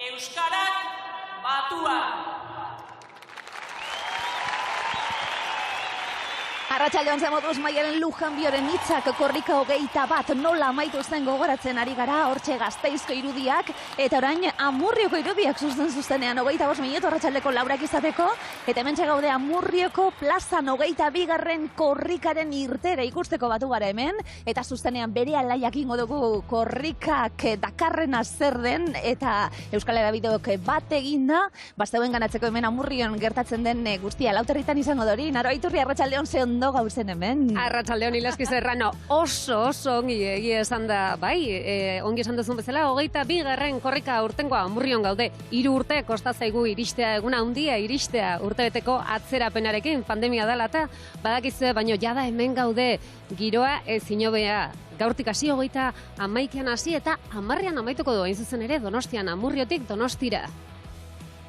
Euskarak batua. Arratsaldeon zemoduz Maialen Lujanbioren hitzak korrika 21 nola amaitu zen gogoratzen ari gara, hortxe Gasteizko irudiak, eta orain Amurrioko irudiak zuzenean 25 minutu arratsaldeko 4 izateko, eta hementxe gaude Amurrioko plazan 22. korrikaren irtera ikusteko batu gara hemen, eta zuzenean bere alaiak ingo dugu korrikak dakarrena zer den, eta Euskal Hedabideok bat eginda, basteuen ganatzeko hemen Amurrion gertatzen den guztia lauterritan izango dori. Naro Iturri, arratsaldeon ze ondo gauzen hemen. Arratsaldeon Ilaski Serrano, oso ongi egia esan da, bai, ongi esan duzun bezala, 22. korrika urtengoa Amurrion gaude. 3 urte kosta zaigu iristea, eguna handia iristea urtebeteko atzerapenarekin, pandemia dela eta badakizue, baino jada hemen gaude giroa ezin hobea. Gaurtik hasi 21an hasi eta 10an amaituko du hain zuzen ere Donostian, Amurriotik Donostira.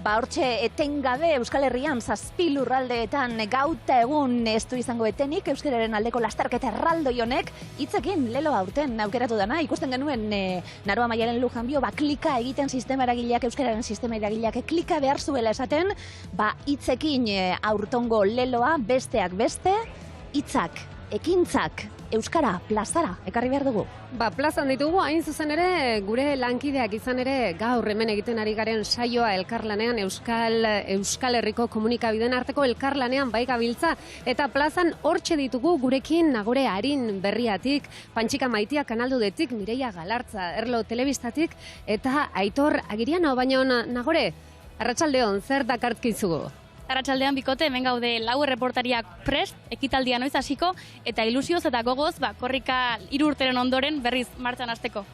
Ba, hortxe etengabe Euskal Herrian 7 lurraldeetan gauta egun ez du izango etenik euskararen aldeko lasterketa erraldoi honek hitzekin lelo aurten aukeratu dana. Ikusten genuen Naroa Maialen Lujanbio klika egiten sistema eragileak, euskararen sistema eragileak klika behar zuela esaten, ba hitzekin aurtongo leloa besteak beste, hitzak, ekintzak, euskara plazara ekarri behar dugu. Ba, plazan ditugu, hain zuzen ere, gure lankideak izan ere gaur hemen egiten ari garen saioa elkarlanean, Euskal Herriko komunikabideen arteko elkarlanean bai gabiltza, eta plazan hortxe ditugu gurekin Nagore Arin Berriatik, Pantxika Maitia Kanaldudetik, Mireia Galartza Erlo Telebistatik, eta Aitor Agiriano, baino Nagore, arratsaldeon, zer dakartkizugu? Arratsaldean bikote, hemen gaude 4 erreportariak prest, ekitaldia noiz hasiko, eta ilusioz eta gogoz, korrika 3 urteren ondoren berriz martxan hasteko.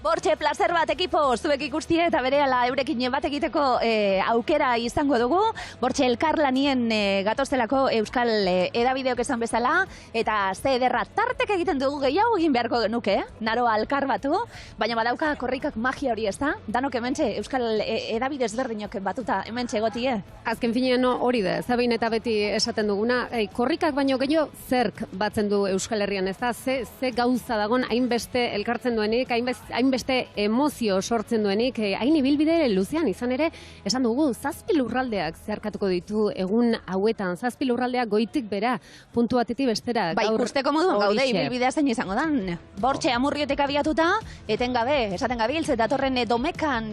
Bortxe, plazer bat ekipo, zuek ikustie eta berehala eurekin bat egiteko aukera izango dugu. Bortxe, elkarlanien gatoztelako Euskal Hedabideok esan bezala, eta ze ederra tartek egiten dugu gehiago egin beharko genuke, Naroa alkar batu, baina badauka korrikak magia hori ez da, danok hementxe Euskal Hedabide ezberdinok batuta hementxe egotie. Azken finean hori da, zabein eta beti esaten duguna, korrikak baino gehiago zerk batzen du Euskal Herrian, ez da, ze gauza dagon hainbeste elkartzen duenik, hainbeste emozio sortzen duenik, hain ibilbide luzean izan ere, esan dugu, 7 lurraldeak zeharkatuko ditu egun hauetan, 7 lurraldeak goitik bera, puntu batetik bestera. Ba, ikusteko moduan gaude, ibilbidea zein izango dan. Bortxe, Amurriotek abiatuta, etengabe, esaten gabiltz, datorren Domekan,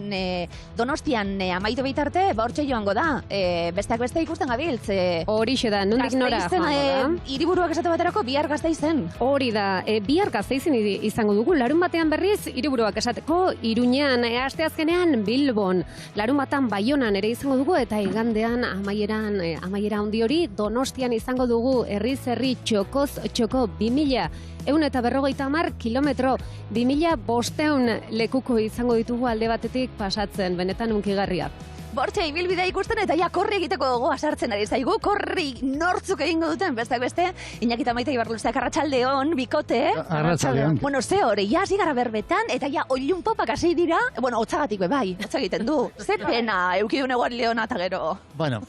Donostian amaitu bitarte, bortxe joango da. Besteak beste ikusten gabiltz. Horixe da, nondik nora joango da. Hiriburuak esate baterako bihar Gasteizen. Hori da, bihar Gasteizen izango dugu, larun batean berriz, hiriburuak esateko, Iruñean, asteazkenean Bilbon, larun batan Baionan ere izango dugu, eta igandean amaiera handi hori Donostian izango dugu, herriz herri txokoz txoko 2150 kilometro, 2500 lekuko izango ditugu alde batetik pasatzen, benetan unkigarria. Bortxe, ibilbidea ikusten eta ja korri egiteko gogoa sartzen ari zaigu, korri nortzuk egingo duten, besteak beste, Iñaki eta Maite Ibarluzeak arratsaldeon, bikote. Arratsaldeon. Bueno, ze hori, ja hasi gara berbetan, eta ja oilun popak hasi dira, bueno, hotzagatik bai, hotza egiten du. Ze pena, eukidun eguan leona eta gero. Bueno,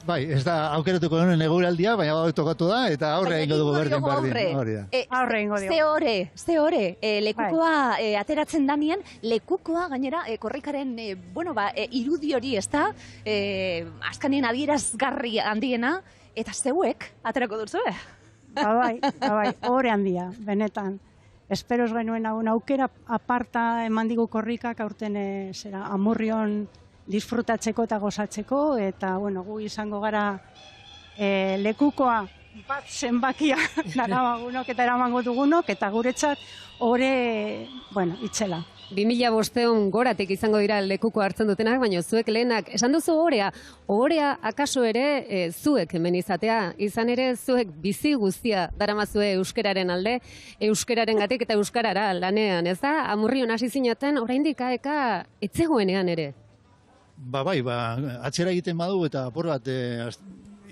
bai, ez da aukeratuko genuen eguraldia, baina bau tokatu da, eta aurre egingo dugu berdin. Hori da. Aurre egingo dugu. Ze hore, lekukoa ateratzen danien, lekukoa gainera korrikaren, irudi hori ez da, askanien adierazgarri handiena, eta zeuek aterako duzue. Bai, hore handia, benetan. Esperos genuen aukera aparta eman digu korrikak aurten Amurrion disfrutatzeko eta gozatzeko, eta gu izango gara lekukoa bat zenbakia daramagunok eta eramango dugunok, eta guretzat hore, itzela. 2500 goratik izango dira lekuko hartzen dutenak, baina zuek lehenak, esan duzu ohorea akaso ere zuek hemen izatea, izan ere zuek bizi guztia daramazue euskararen alde, euskararen gatik eta euskarara lanean, ez da? Amurrion hasi zinaten, oraindik eka etzegoenean ere. Bai, atzera egiten badu eta apur bat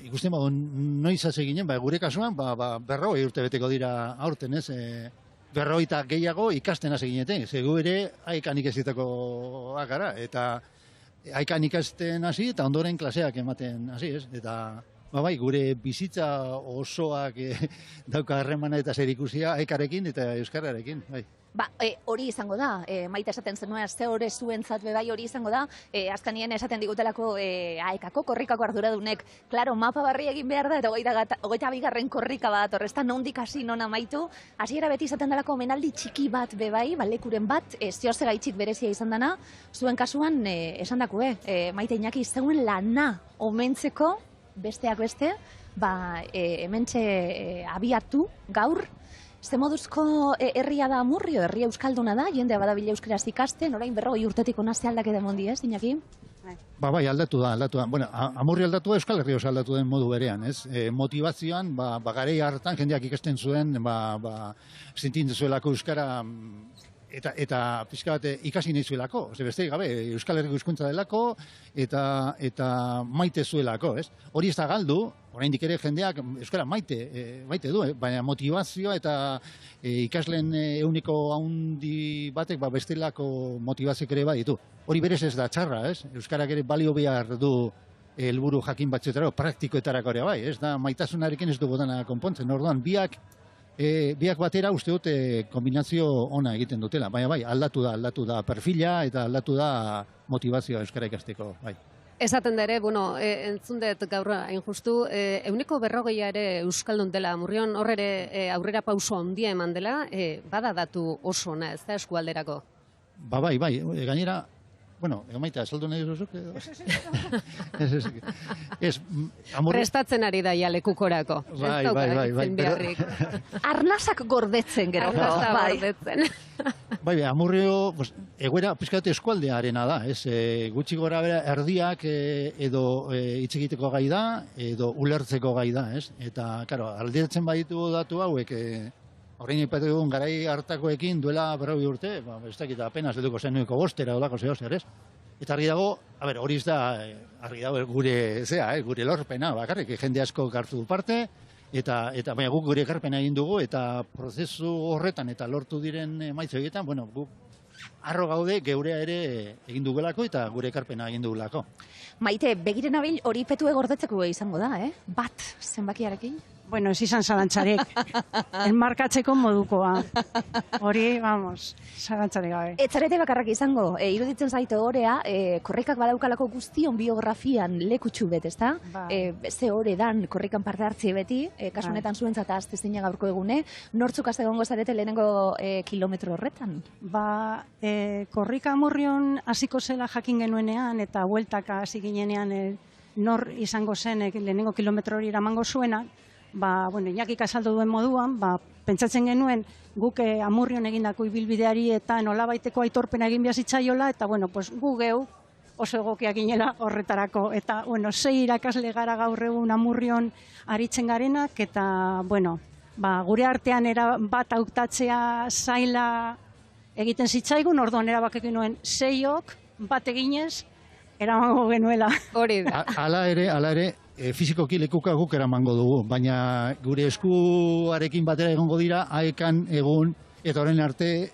ikusten badu noiz hasi ginen, gure kasuan, 40 urte beteko dira aurten, ez? 40 gehiago ikasten hasi gineten, zegu ere haikan ikasitako gara, eta haikan ikasten hasi eta ondoren klaseak ematen hasi, ez? Eta Bai, gure bizitza osoak dauka harremana eta zerikusia aekarekin eta euskararekin, bai. Hori izango da, Maite esaten zenuen, ze hori zuentzat bai hori izango da, azkanien esaten digutelako aekako korrikako arduradunek, klaro, mapa barri egin behar da, eta 22. korrika bat, horrezta nondik hasi non amaitu, hasiera beti izaten dalako omenaldi txiki bat bai, lekuren bat, zehose gaitxik berezia izan dana, zuen kasuan esan dakue, Maite Iñaki zeuen lana omentzeko, besteak beste, hementxe abiatu gaur, ze moduzko herria da Amurrio, herria euskalduna da, jendea badabila euskeraz ikasten, orain 40 urtetik hona ze aldaketa emondi ez, Iñaki? Bai, aldatu da. Bueno, Amurrio aldatu da, Euskal Herria oso aldatu den modu berean, ez? Motivazioan, garei hartan jendeak ikasten zuen, zintin zuelako euskara eta pixka bat ikasi nahi zuelako, beste gabe, Euskal Herriko hizkuntza delako eta maite zuelako, ez? Hori ez da galdu, oraindik ere jendeak euskara maite du, baina motivazioa eta ikasleen ehuneko handi batek bestelako motivazioak ere baditu. Hori berez ez da txarra, ez? Euskarak ere balio behar du helburu jakin batzuetarako, praktikoetarako ere bai, ez da maitasunarekin ez du botana konpontzen, orduan biak batera uste dut kombinazio ona egiten dutela, baina bai, aldatu da perfila eta aldatu da motivazioa euskara ikasteko, bai. Esaten da ere, entzun dut gaur hain justu, 40% ere euskaldun dela Amurrion, hor ere aurrera pauso handia eman dela, bada datu oso ona, ez da eskualderako? Bai, gainera, Maite, esaldu nahi duzuk? Prestatzen ari da lekukorako. Bai. Arnasak gordetzen gero. Gordetzen. Bai, Amurrio, egoera pizkate eskualdearena da, ez? Gutxi gora bera erdiak edo hitz egiteko gai da, edo ulertzeko gai da, ez? Eta, karo, aldeatzen baditu datu hauek, horrein ipatu dugun garai hartakoekin duela 40 urte, ez dakit apenas eduko zenueko bostera olako zehozer, ez? Eta argi dago, hori ez da, argi dago gure lorpena, bakarrik, jende asko hartu du parte, eta baina guk gure ekarpena egin dugu, eta prozesu horretan eta lortu diren emaitza horietan, guk harro gaude geurea ere egin dugulako eta gure ekarpena egin dugulako. Maite, begiren abil hori petue gordetzeko izango da, Bat zenbakiarekin? Bueno, ez izan zalantzarek. Enmarkatzeko modukoa. Hori, zalantzarek gabe. Etzarete bakarrak izango, iruditzen zaito horea, korrikak badaukalako guztion biografian lekutxu bet, ezta? Ze hore dan korrikan parte hartzie beti, kasu honetan zuentzat aztezina gaurko egune, nortzuk egongo zarete lehenengo kilometro horretan? Korrika Amurrion hasiko zela jakin genuenean, eta bueltaka hasi ginenean nor izango zen lehenengo kilometro hori eramango zuena, Iñakik azaldu duen moduan, pentsatzen genuen guk Amurrion egindako ibilbideari eta nolabaiteko aitorpena egin behar zitzaiola, eta gu geu oso egokiak ginela horretarako. Eta, 6 irakasle gara gaur egun Amurrion aritzen garenak, eta, gure artean bat hautatzea zaila egiten zitzaigun, orduan erabakekin nuen 6ok bat eginez, eramango genuela. Hori da. Hala ere, fizikoki lekuka guk eramango dugu, baina gure eskuarekin batera egongo dira, aekan egun, eta horren arte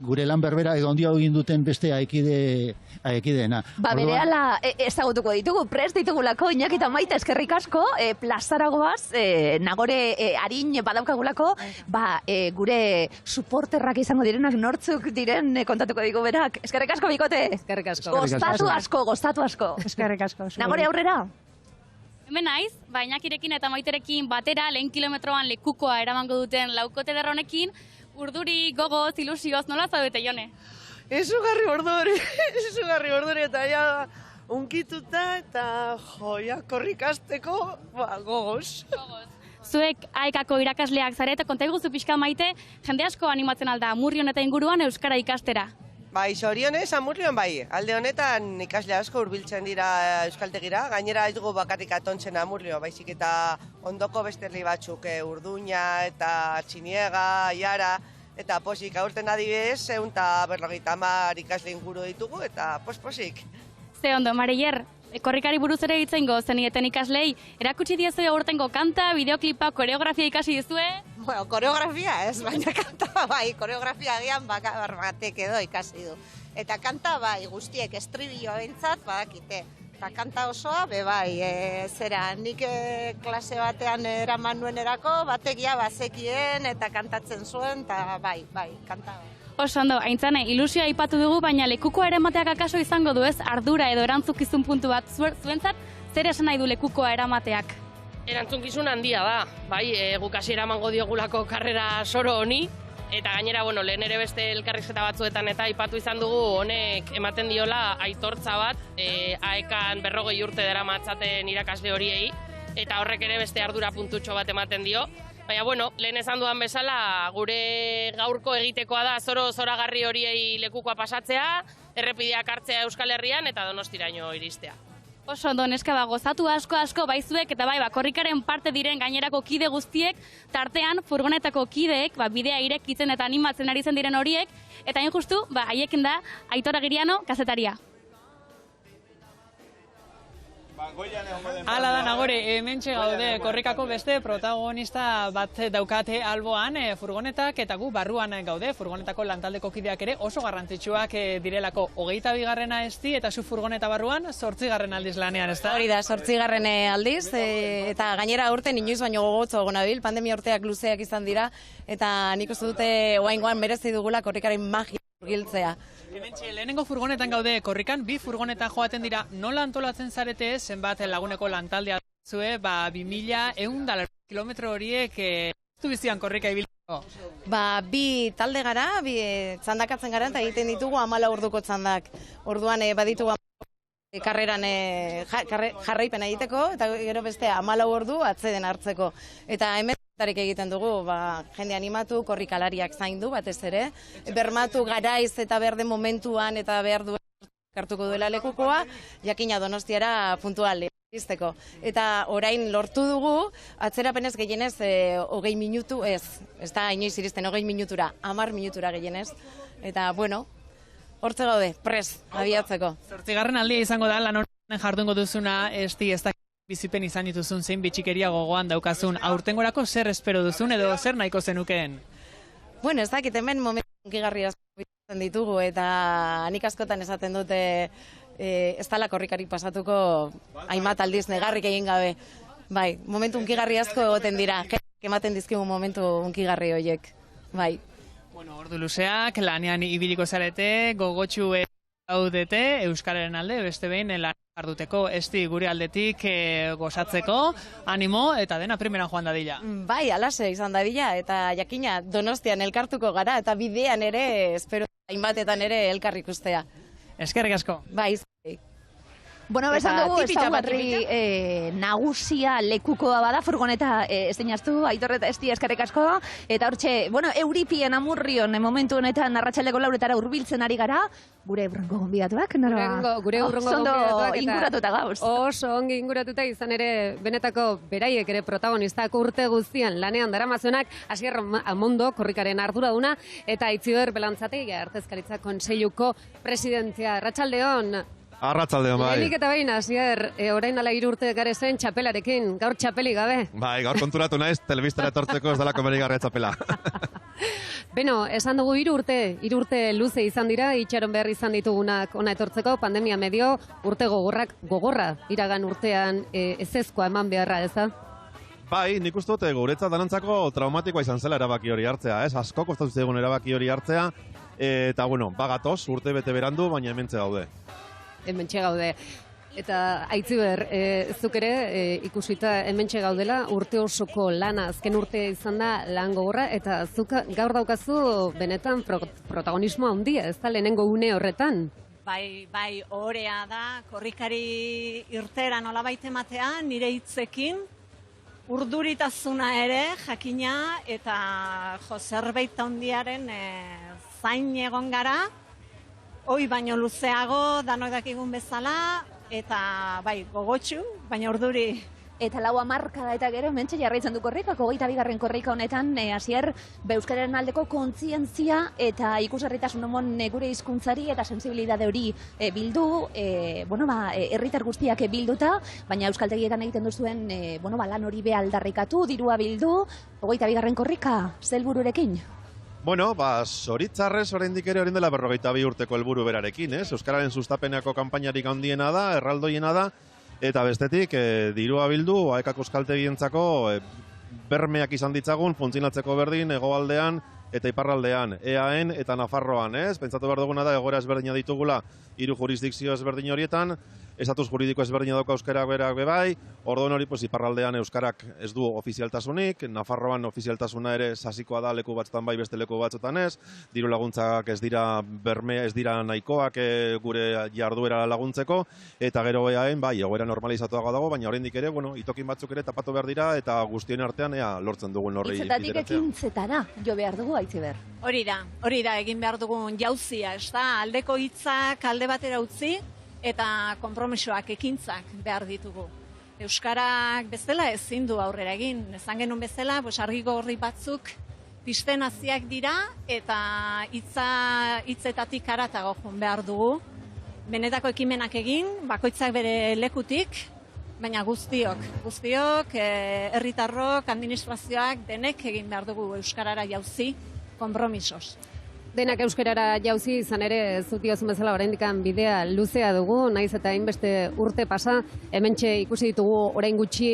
gure lan berbera edo ondia egin duten beste aekideena. Berehala ezagutuko ditugu, prest ditugulako, Iñaki eta Maite eskerrik asko, plazaragoaz, nagore harin badaukagulako, gure suporterrak izango direnak nortzuk diren kontatuko digu berak. Eskerrik asko, bikote! Eskerrik asko. Goztatu asko. Eskerrik asko. Nagore aurrera? Hemen naiz, Iñakirekin eta Maiterekin batera lehen kilometroan lekukoa eramango duten laukote derronekin, urduri, gogoz, ilusioz, nola zaudete, Jone? Izugarri orduri eta ja unkituta eta joia korrikasteko gogoz. Zuek aekako irakasleak zarete, konta iguzu pixka Maite, jende asko animatzen alda Amurrion eta inguruan euskara ikastera. Zorionez, Amurrion alde honetan ikasle asko hurbiltzen dira euskaltegira, gainera ez dugu bakarrik atontzen Amurrio, baizik eta ondoko beste herri batzuk, Urduña eta Txiniega, Iara, eta posik aurten adibidez, 150 ikasle inguru ditugu, eta posik. Ze ondo, Marier, korrikari buruz ere hitzengo zenieten ikaslei, erakutsi diezue aurtengo kanta, bideoklipa, koreografia ikasi dizue? Koreografia ez, baina kanta koreografia agian batek edo ikasi du. Eta kanta guztiek estribilloa bentsat badakite. Eta kanta osoa, bai, zera, nik klase batean eraman nuenerako, bategia bazekien eta kantatzen zuen, eta bai, kanta. Oso ondo, aintzane, ilusioa aipatu dugu, baina lekukoa eramateak akaso izango du ez, ardura edo erantzukizun puntu bat zuentzat, zer esan nahi du lekukoa eramateak? Erantzukizun handia da, bai, guk hasi eramango diogulako karrera soro honi, eta gainera, lehen ere beste elkarrizketa batzuetan eta aipatu izan dugu honek ematen diola aitortza bat, aekan 40 urte dara matzaten irakasle horiei, eta horrek ere beste ardura puntutxo bat ematen dio. Baina, lehen esan dudan bezala, gure gaurko egitekoa da zoragarri horiei lekukoa pasatzea, errepideak hartzea Euskal Herrian eta Donostiraino iristea. Oso ondo, neska gozatu asko baizuek eta korrikaren parte diren gainerako kide guztiek, tartean furgonetako kideek bidea irekitzen eta animatzen ari zen diren horiek, eta hain justu, haiekin da Aitor Agiriano kazetaria. Hala da, Nagore, hementxe gaude korrikako beste protagonista bat daukate alboan furgonetak eta gu barruan gaude, furgonetako lantaldeko kideak ere oso garrantzitsuak direlako 22. esti eta zu furgoneta barruan 8. aldiz lanean, ez da? Hori da, 8. aldiz, eta gainera urten inoiz baino gogotzo gonabil, pandemia urteak luzeak izan dira, eta nik uste dute oaingoan merezi dugula korrikaren magia giltzea. Hementxe, lehenengo furgonetan gaude korrikan, 2 furgonetan joaten dira, nola antolatzen zarete, zenbat laguneko lantaldea zue, 2100 kilometro horiek du bizian korrika ibiltzeko? 2 talde gara, txandakatzen gara, eta egiten ditugu 14 orduko txandak. Orduan baditugu karreran jarraipena egiteko, eta gero beste 14 ordu atzeden hartzeko. Eta hemen tarik egiten dugu, jende animatu, korrikalariak zaindu batez ere, bermatu garaiz eta behar den momentuan eta behar duen hartuko duela lekukoa, jakina Donostiara puntual iristeko. Eta orain lortu dugu, atzerapenez gehienez 20 minutu, ez da inoiz iristen 20 minutura, 10 minutura gehienez. Eta, hortze gaude, pres, abiatzeko. 8. aldia izango da, lan honen jardungo duzuna, ez da bizipen izan dituzun zein bitxikeria gogoan daukazun, aurtengorako zer espero duzun edo zer nahiko zenukeen? Ez dakit hemen momentu hunkigarri asko bizitzen ditugu eta nik askotan esaten dute ez dala korrikarik pasatuko hainbat aldiz negarrik egin gabe. Bai, momentu hunkigarri asko egoten dira, ematen dizkigu momentu hunkigarri horiek. Bai. Ordu luzeak, lanean ibiliko zarete, gogotxu gaudete Euskararen alde, beste behin lan jarduteko, esti gure aldetik gozatzeko, animo eta dena primeran joan dadila. Bai, alase izan dadila eta jakina Donostian elkartuko gara eta bidean ere, espero hainbatetan ere elkar ikustea. Eskerrik asko. Bai, esan dugu, ezaugarri nagusia lekukoa bada, furgoneta ez dinaztu, Aitor eta Esti eskerrik asko, eta hortxe, Euripien Amurrion momentu honetan arratsaldeko 4etara hurbiltzen ari gara, gure urrengo gonbidatuak, nora? Gure urrengo gonbidatuak, inguratuta gauz. Oso ongi inguratuta izan ere, benetako beraiek ere protagonistak urte guztian lanean daramazunak, Asier Amondo, korrikaren arduraduna, eta Itziber Belantzategi, Artezkaritza Kontseiluko presidentzia. Arratsaldeon. Arratsaldeon, bai. Lehenik eta behin, Asier, orain dela 3 urte gare zen txapelarekin, gaur txapeli gabe. Bai, gaur konturatu naiz, telebistara etortzeko ez dela komenigarria txapela. Beno, esan dugu 3 urte luze izan dira, itxaron behar izan ditugunak ona etortzeko, pandemia medio, urte gogorra iragan urtean ezezkoa eman beharra, ez da? Bai, nik uste dute guretzat danontzako traumatikoa izan zela erabaki hori hartzea, ez? Asko kostatu zaigun erabaki hori hartzea, eta bagatoz, urte bete berandu, baina hementxe gaude. Hementxe gaude. Eta Aitziber, zuk ere ikusita hementxe gaudela, urte osoko lana, azken urte izan da lan gogorra, eta zuk gaur daukazu benetan protagonismoa handia, ez da lehenengo une horretan? Bai, ohorea da, korrikari irtera nolabait ematea, nire hitzekin, urduritasuna ere, jakina, eta zerbait handiaren zain egon gara, hoi baino luzeago, danok dakigun bezala, eta bai, gogotxu, baina urduri. Eta 4 hamarkada eta gero hementxe jarraitzen du korrikako, 22. korrika honetan, Asier, Euskararen aldeko kontzientzia eta ikusgarritasun omon gure hizkuntzari eta sensibilidade hori bildu, herritar guztiak bilduta, baina euskaltegietan egiten duzuen, lan hori aldarrikatu, dirua bildu, 22. korrika, zelbururekin? Bueno, zoritzarrez oraindik ere orain dela 42 urteko helburu berarekin, ez? Euskararen sustapeneko kanpainarik handiena da, erraldoiena da, eta bestetik dirua bildu AEKako euskaltegientzako bermeak izan ditzagun funtzionatzeko berdin hegoaldean eta iparraldean, EAEn eta Nafarroan, ez? Pentsatu behar duguna da egoera ezberdina ditugula 3 jurisdikzio ezberdin horietan, estatus juridiko ezberdina dauka euskarak berak bebai, orduan hori iparraldean euskarak ez du ofizialtasunik, Nafarroan ofizialtasuna ere sasikoa da leku batzutan bai beste leku batzutan ez, diru laguntzak ez dira nahikoak gure jarduera laguntzeko, eta gero EAEn bai egoera normalizatuago dago, baina oraindik ere, itokin batzuk ere tapatu behar dira eta guztien artean ea lortzen dugun horri bideratzea. Hitzetatik ekintzetara jo behar dugu, Aitziber. Hori da, egin behar dugun jauzia, ez da, aldeko hitzak alde batera utzi, eta konpromisoak, ekintzak behar ditugu. Euskarak bezala ezin du aurrera egin. Esan genuen bezala, argiko horri batzuk pisten haziak dira eta hitzetatik haratago joan behar dugu. Benetako ekimenak egin, bakoitzak bere lekutik, baina guztiok, herritarrok, administrazioak denek egin behar dugu euskarara jauzi konpromisos. Denak euskarara jauzi izan ere zutiozun bezala oraindikan bidea luzea dugu, naiz eta hainbeste urte pasa, hementxe ikusi ditugu orain gutxi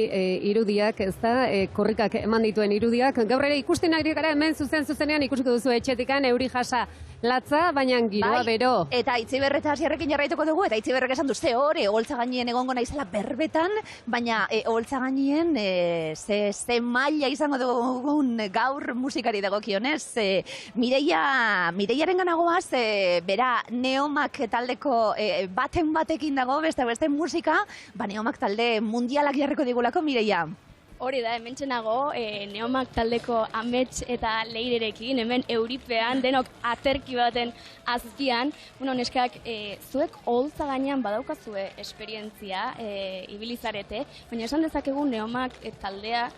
irudiak, ez da, korrikak eman dituen irudiak. Gaur ere ikusten ari gara hemen zuzenean ikusiko duzu etxetikan euri jasa latza, baina giroa bero. Eta Aitziber eta Hasierrekin jarraituko dugu, eta Aitziberrek esan du ze hori, oholtza gainien egongo naizela berbetan, baina oholtza gainien ze maila izango dugun gaur musikari dagokionez. Mireiaren ganagoaz, bera Neomak taldeko batekin dago, beste musika, Neomak talde mundialak jarriko digulako, Mireia. Hori da, hemen txenago, Neomak taldeko amets eta leirerekin, hemen euripean, denok aterki baten azpian. Neskak, zuek oholtza gainean badaukazue esperientzia, ibilizarete, baina esan dezakegu Neomak taldea,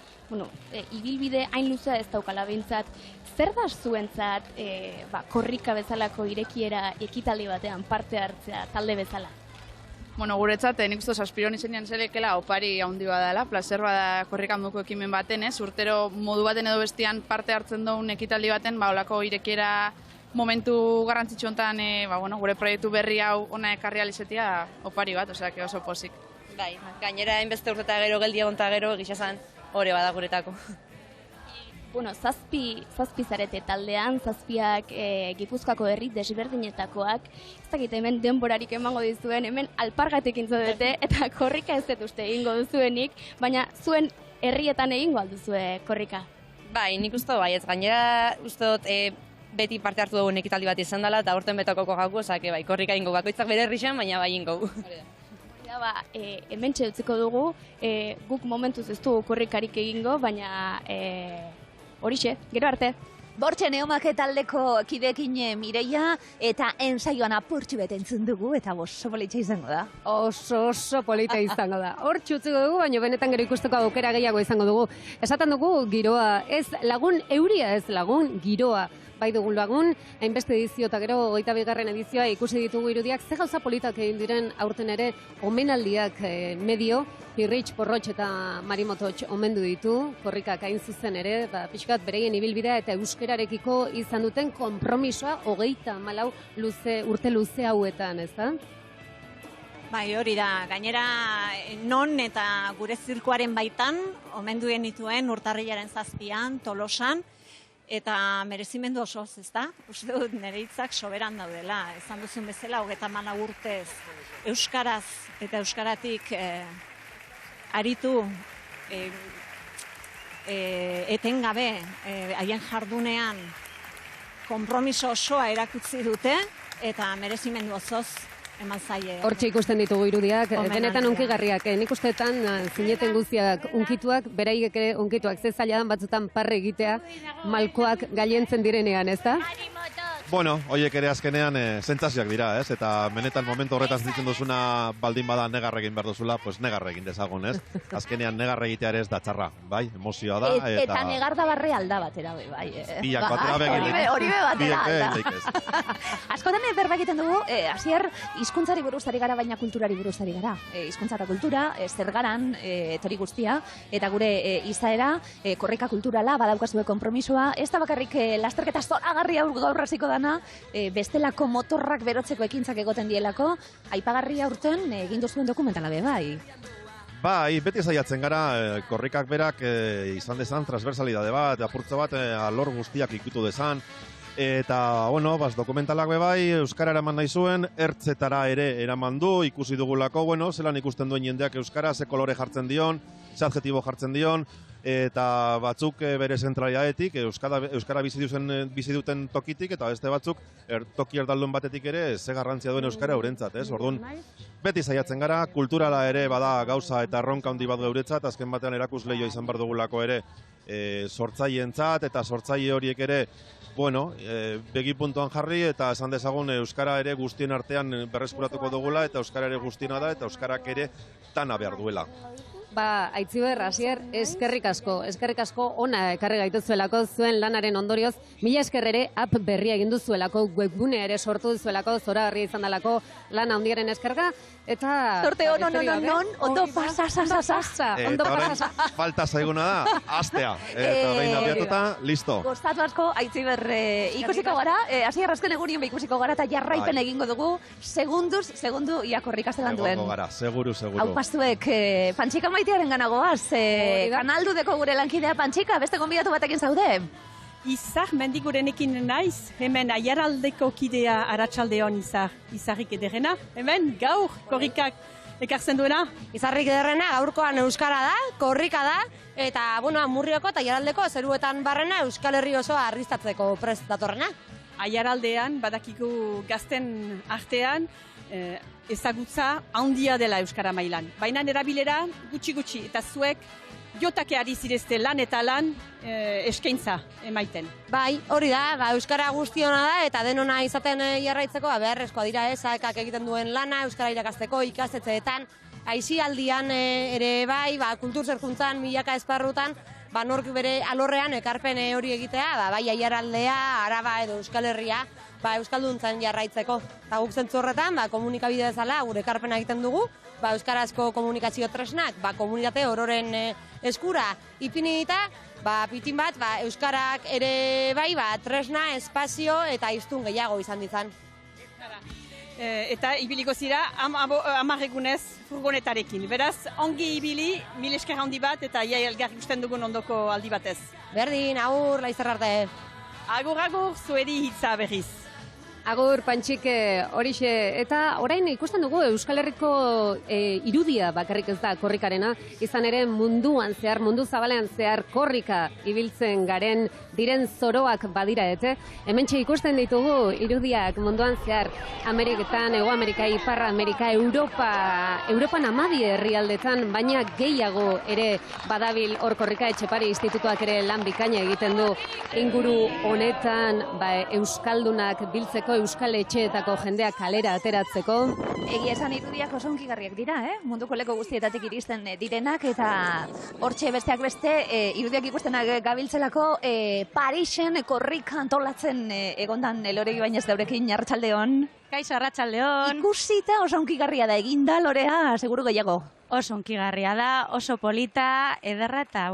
ibilbide hain luzea ez daukala behintzat. Zer da zuentzat korrika bezalako irekiera ekitaldi batean parte hartzea talde bezala? Guretzat, nik uste Saspiron izenean zelekela opari handi badala, plazer bada korrikan duko ekimen baten, urtero modu baten edo bestian parte hartzen duen ekitaldi baten, olako irekiera momentu garrantzitsu honetan, gure proiektu berri hau ona ekarri alizetia opari bat, oso pozik. Bai, gainera hainbeste urteta gero, geldi egon eta gero, egizazan hori bada guretako. Zazpi zarete taldean, zazpiak Gipuzkoako herri desberdinetakoak. Ez dakit hemen denborarik emango dizuen, hemen alpargatekin zaudete eta korrika ez dut uste egingo duzuenik, baina zuen herrietan egingo alduzue korrika. Bai, nik uste bai, ez gainera uste dut beti parte hartu dugun ekitaldi bat izan dela eta aurten betokoko gaku, bai, korrika ingo bakoitzak bere herrixan, baina bai ingo. Hemen txeutziko dugu, guk momentuz ez dugu korrikarik egingo, baina horixe, gero arte. Bortxe Neomak taldeko kidekin Mireia eta ensaioan apurtxu bet entzun dugu eta oso polita izango da. Oso polita izango da. Hor txutzeko dugu, baina benetan gero ikusteko aukera gehiago izango dugu. Esaten dugu giroa, ez lagun euria, ez lagun giroa. Bai dugun lagun, hainbeste edizio eta gero 22. edizioa ikusi ditugu irudiak, ze gauza politak egin diren aurten ere omenaldiak medio, Pirritx, Porrotx eta Marimototx omendu ditu, korrikak hain zuzen ere, pixkat bereien ibilbidea eta euskerarekiko izan duten konpromisoa 34 urte luze hauetan, ez da? Bai, hori da, gainera non eta gure zirkuaren baitan, omenduen dituen urtarrilaren 7an, Tolosan, eta merezimendu osoz, ez da? Uste dut nire hitzak soberan daudela. Esan duzun bezala, 34 urtez euskaraz eta euskaratik aritu etengabe haien jardunean konpromiso osoa erakutsi dute eta merezimendu osoz eman zaie. Hortxe ikusten ditugu irudiak, benetan unkigarriak. Nik usteetan zineten guztiak unkituak, beraiek ere unkituak, ze zailadan batzutan parre egitea, malkoak gailentzen direnean, ez da? Bueno, hoiek ere azkenean sentsazioak dira, ez? Eta benetan momentu horretan ditzen duzuna baldin bada negar egin behar duzula, pues negar egin dezagun, ez? Azkenean negar egitea ere ez da txarra, bai? Emozioa da. Eta negar da barre alda batera, bai. Biak batera begin. Hori be batera alda. Askotan berba egiten dugu, hasier hizkuntzari buruzari gara, baina kulturari buruzari gara. Hizkuntza eta kultura, zer garan, etori guztia, eta gure izaera, korrika kulturala, badaukazue konpromisoa, ez da bakarrik lasterketa zoragarri gaur hasiko dana, bestelako motorrak berotzeko ekintzak egoten dielako, aipagarria urten egin duzuen dokumentala be, bai. Bai, beti saiatzen gara, korrikak berak izan dezan transversalidade bat, apurtzo bat alor guztiak ikutu dezan, eta, bueno, dokumentalak be bai, euskara eraman nahi zuen, ertzetara ere eraman du, ikusi dugulako, bueno, zelan ikusten duen jendeak euskara, ze kolore jartzen dion, ze adjetibo jartzen dion, eta batzuk bere zentraliadetik, euskara bizi duten tokitik, eta beste batzuk toki erdaldun batetik ere ze garrantzia duen euskara eurentzat, ez? Orduan, beti saiatzen gara, kulturala ere bada gauza eta erronka handi bat geuretzat, azken batean erakusleioa izan behar dugulako ere sortzaileentzat, eta sortzaile horiek ere, bueno, begi puntuan jarri, eta esan dezagun euskara ere guztien artean berreskuratuko dugula, eta euskara ere guztiena da, eta euskarak ere tana behar duela. Aitziber, Asier, eskerrik asko ona ekarri gaituzuelako zuen lanaren ondorioz, mila esker ere app berria egin duzuelako, webgunea ere sortu duzuelako, zoragarria izan dalako lan handiaren eskerga, eta... Sorte ondo pasa. Eta horren falta zaiguna da, astea, eta behin abiatuta, listo. Gostatu asko, Aitziber, ikusiko gara, Asier azken egurien ikusiko gara, eta jarraipen egingo dugu, segundu iakorrik azelan duen. Egongo gara, seguru. Hau pastuek, Pantxika maitearen ganagoaz, kanaldu deko gure lankidea Pantxika, beste gonbidatu batekin zaude? Izar, mendigurenekin naiz, hemen aiaraldeko kidea Arratsaldeon izarrik ederrena, hemen gaur korrikak ekartzen duena. Izarrik ederrena gaurkoan euskara da, korrika da, eta Amurrioko eta aiaraldeko zeruetan barrena Euskal Herri osoa argistatzeko prest datorrena. Aiaraldean, badakigu gazten artean, ezagutza handia dela euskara mailan. Baina erabilera gutxi, eta zuek jotake ari zirezte lan eta lan eskaintza emaiten. Bai, hori da, euskara guztiona da, eta denona izaten jarraitzeko, beharrezkoa dira ezakak egiten duen lana, euskara irakasteko, ikastetxeetan, aisialdian ere bai, kultur zerkuntzan, milaka esparrutan, nork bere alorrean ekarpen hori egitea, bai aiaraldea, Araba edo Euskal Herria, euskalduntzan jarraitzeko. Eta guk zentzu horretan, komunikabide bezala gure ekarpena egiten dugu, euskarazko komunikazio tresnak, komunitate ororen eskura ipini dita, pitin bat, euskarak ere bai, tresna, espazio eta hiztun gehiago izan dizan. Eta ibiliko zira 10 egunez furgonetarekin. Beraz, ongi ibili, mil esker handi bat, eta elgar ikusten dugun ondoko aldi batez. Berdin, agur, laizzer arte. Agur, zuedi hitza berriz. Agur, Pantxik, horixe, eta orain ikusten dugu Euskal Herriko irudia bakarrik ez da korrikarena, izan ere munduan zehar, mundu zabalean zehar korrika ibiltzen garen diren zoroak badira, hementxe ikusten ditugu irudiak munduan zehar Ameriketan, Hego Amerika, Ipar Amerika, Europan 12 herrialdetan, baina gehiago ere badabil hor korrika. Etxepare institutuak ere lan bikaina egiten du inguru honetan euskaldunak biltzeko, euskal etxeetako jendeak kalera ateratzeko. Egia esan irudiak oso hunkigarriak dira, munduko leko guztietatik iristen direnak, eta hortxe besteak beste irudiak ikustenak gabiltzelako Parisen korrika antolatzen egondan Lore Ibañez daurekin. Arratsaldeon. Kaixo, arratsaldeon. Ikusita oso hunkigarria da, eginda Lorea seguru gehiago. Oso hunkigarria da, oso polita, ederra, eta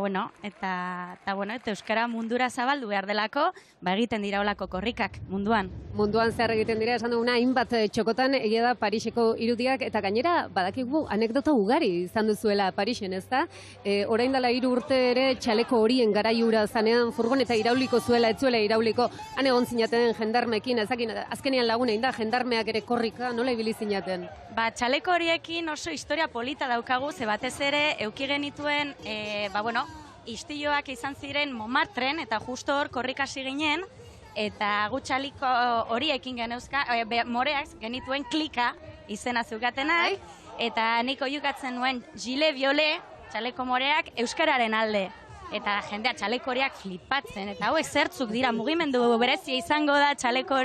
euskara mundura zabaldu behar delako, egiten dira olako korrikak munduan. Munduan zehar egiten dira, esan duguna, hainbat txokotan, egia da Pariseko irudiak, eta gainera, badakigu anekdota ugari izan duzuela Parisen, ez da? Orain dela 3 urte ere, txaleko horien garaiura zanean, furgoneta irauliko zuela, ez zuela irauliko, han egon zinaten jendarmekin, ezakin, azkenean lagunein da, jendarmeak ere korrika, nola ibili zinaten? Txaleko horiekin oso historia polita daukagu, ze batez ere, euki genituen, istilloak izan ziren Montmartren, eta justo hor korrikasi ginen, eta gutxaliko horiekin geneuzka, moreak genituen klika izena zeukatenak, eta nik oiukatzen nuen gilet violet, txaleko moreak, euskararen alde. eta jendea txalekoriak flipatzen, eta hauek zertzuk dira, mugimendu berezia izango da, txaleko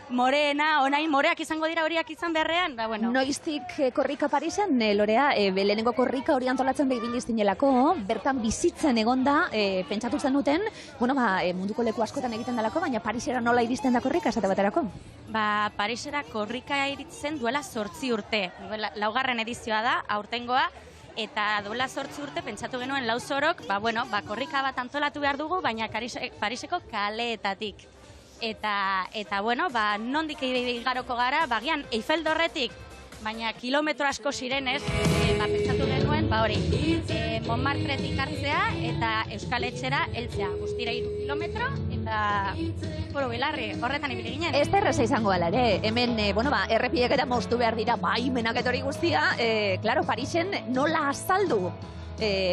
moreena, onain moreak izango dira horiak izan beharrean, ba, bueno. Noiztik korrika Parisen, Lorea, lehenengo korrika hori antolatzen behibili zinelako, bertan bizitzen egonda, pentsatu zenuten, bueno, munduko leku askotan egiten dalako, baina Parisera nola iristen da korrika, esate baterako? Ba, Parisera korrika iritzen duela 8 urte, laugarren edizioa da, aurtengoa, eta duela 8 urte pentsatu genuen lauzorok, korrika bat antolatu behar dugu, baina Pariseko kaleetatik. Eta bueno, nondik igaroko gara, bagian Eiffel Dorretik, baina kilometro asko zirenez, pentsatu genuen, Montmartretik hartzea eta Euskal Etxera heltzea, guztira 3 kilometro, eta Belarri, horretan ibili ginen. Ez da erreza izango ala ere, hemen, errepiek eta moztu behar dira, baimenak etori guztia, klaro, Parisen nola azaldu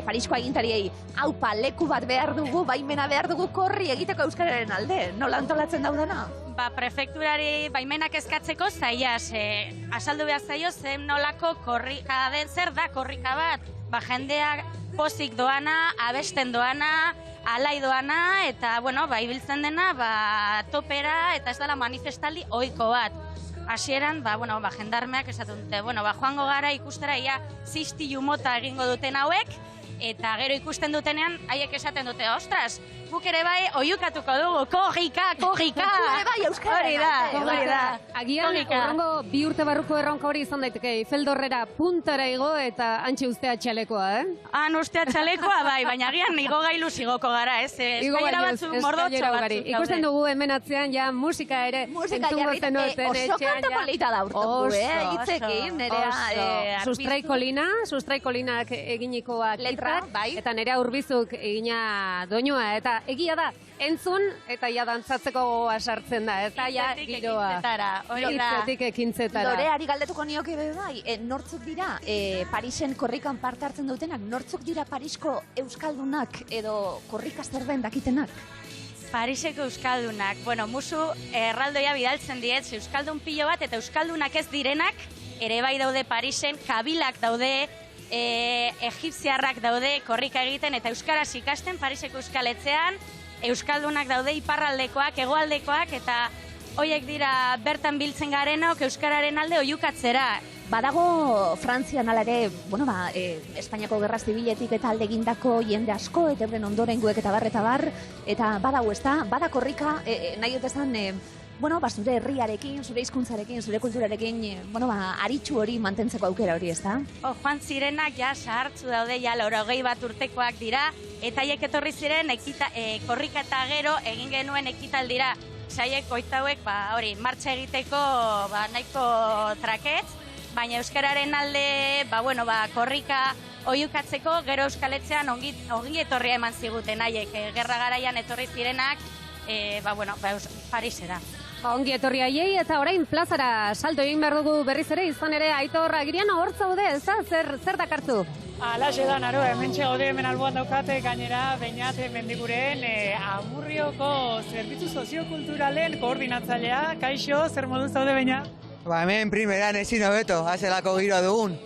Parisko agintariei, haupa leku bat behar dugu, baimena behar dugu korri egiteko euskararen alde, nola antolatzen daudana? Prefekturari baimenak eskatzeko zaiaz, azaldu behar zaio zen nolako korrika den, zer da korrika bat, jendeak pozik doana, abesten doana, alai doana, eta, ibiltzen dena, topera, eta ez dela manifestaldi ohiko bat. Hasieran, jendarmeak esaten dute, joango gara ikustera ia ziztilu mota egingo duten hauek, eta gero ikusten dutenean, haiek esaten dute, ostras, guk ere bai oiukatuko dugu, korrika! Guk ere bai euskararen hori da. Agian, horrengo 2 urte barruko erronka hori izan daiteke, Eiffel Dorrera puntara igo eta antxe ustea txalekoa, Han ustea txalekoa bai, baina agian igogailuz igoko gara, ez? Eskailera batzuk, mordotxo batzuk. Ikusten dugu hemen atzean, ja musika ere, entzungo zenuten etxean. Oso kanta polita da urteku, hitzekin, nerea. Sustraikolinak eginikoak eta nerea urbizuk egina doinua, eta egia da, entzun eta ja dantzatzeko gogoa sartzen da, eta ja giroa. Hitzetik ekintzetara. Loreari galdetuko nioke bai, nortzuk dira Parisen korrikan parte hartzen dutenak, nortzuk dira Parisko euskaldunak edo korrika zer den dakitenak? Pariseko euskaldunak, musu erraldoia bidaltzen diet, euskaldun pilo bat eta euskaldunak ez direnak, ere bai daude Parisen, kabilak daude, egipziarrak daude korrika egiten eta euskaraz ikasten Pariseko euskaletzean, euskaldunak daude iparraldekoak, hegoaldekoak eta hoiek dira bertan biltzen garenok euskararen alde oihukatzera. Badago Frantzian ala ere, Espainiako Gerra Zibiletik eta alde egindako jende asko, eta euren ondorengoek eta bar, eta badago ez da, bada korrika, nahi dut esan, zure herriarekin, zure hizkuntzarekin, zure kulturarekin, aritsu hori mantentzeko aukera hori, ez da? Joan zirenak ja sahartzu daude, ja 80 bat urtekoak dira, eta haiek etorri ziren korrika eta gero egin genuen ekitaldira. Saiek oitauek, martxa egiteko nahiko traketz, baina euskararen alde, korrika oihukatzeko, gero euskaletzean ongi etorria eman ziguten haiek, gerra garaian etorri zirenak, Parisera. Ongi etorri haiei eta orain plazara salto egin behar dugu berriz ere, izan ere Aitor Agiriano hor zaude, ez da? Zer dakartzu? Alaxe da, naro, hemen txegode hemen alboan daukate gainera Beñat Mendiguren Amurrioko Zerbitzu Soziokulturalen koordinatzailea. Kaixo, zer modu zaude Beñat? Hemen primeran ezin hobeto, hazelako giroa dugun.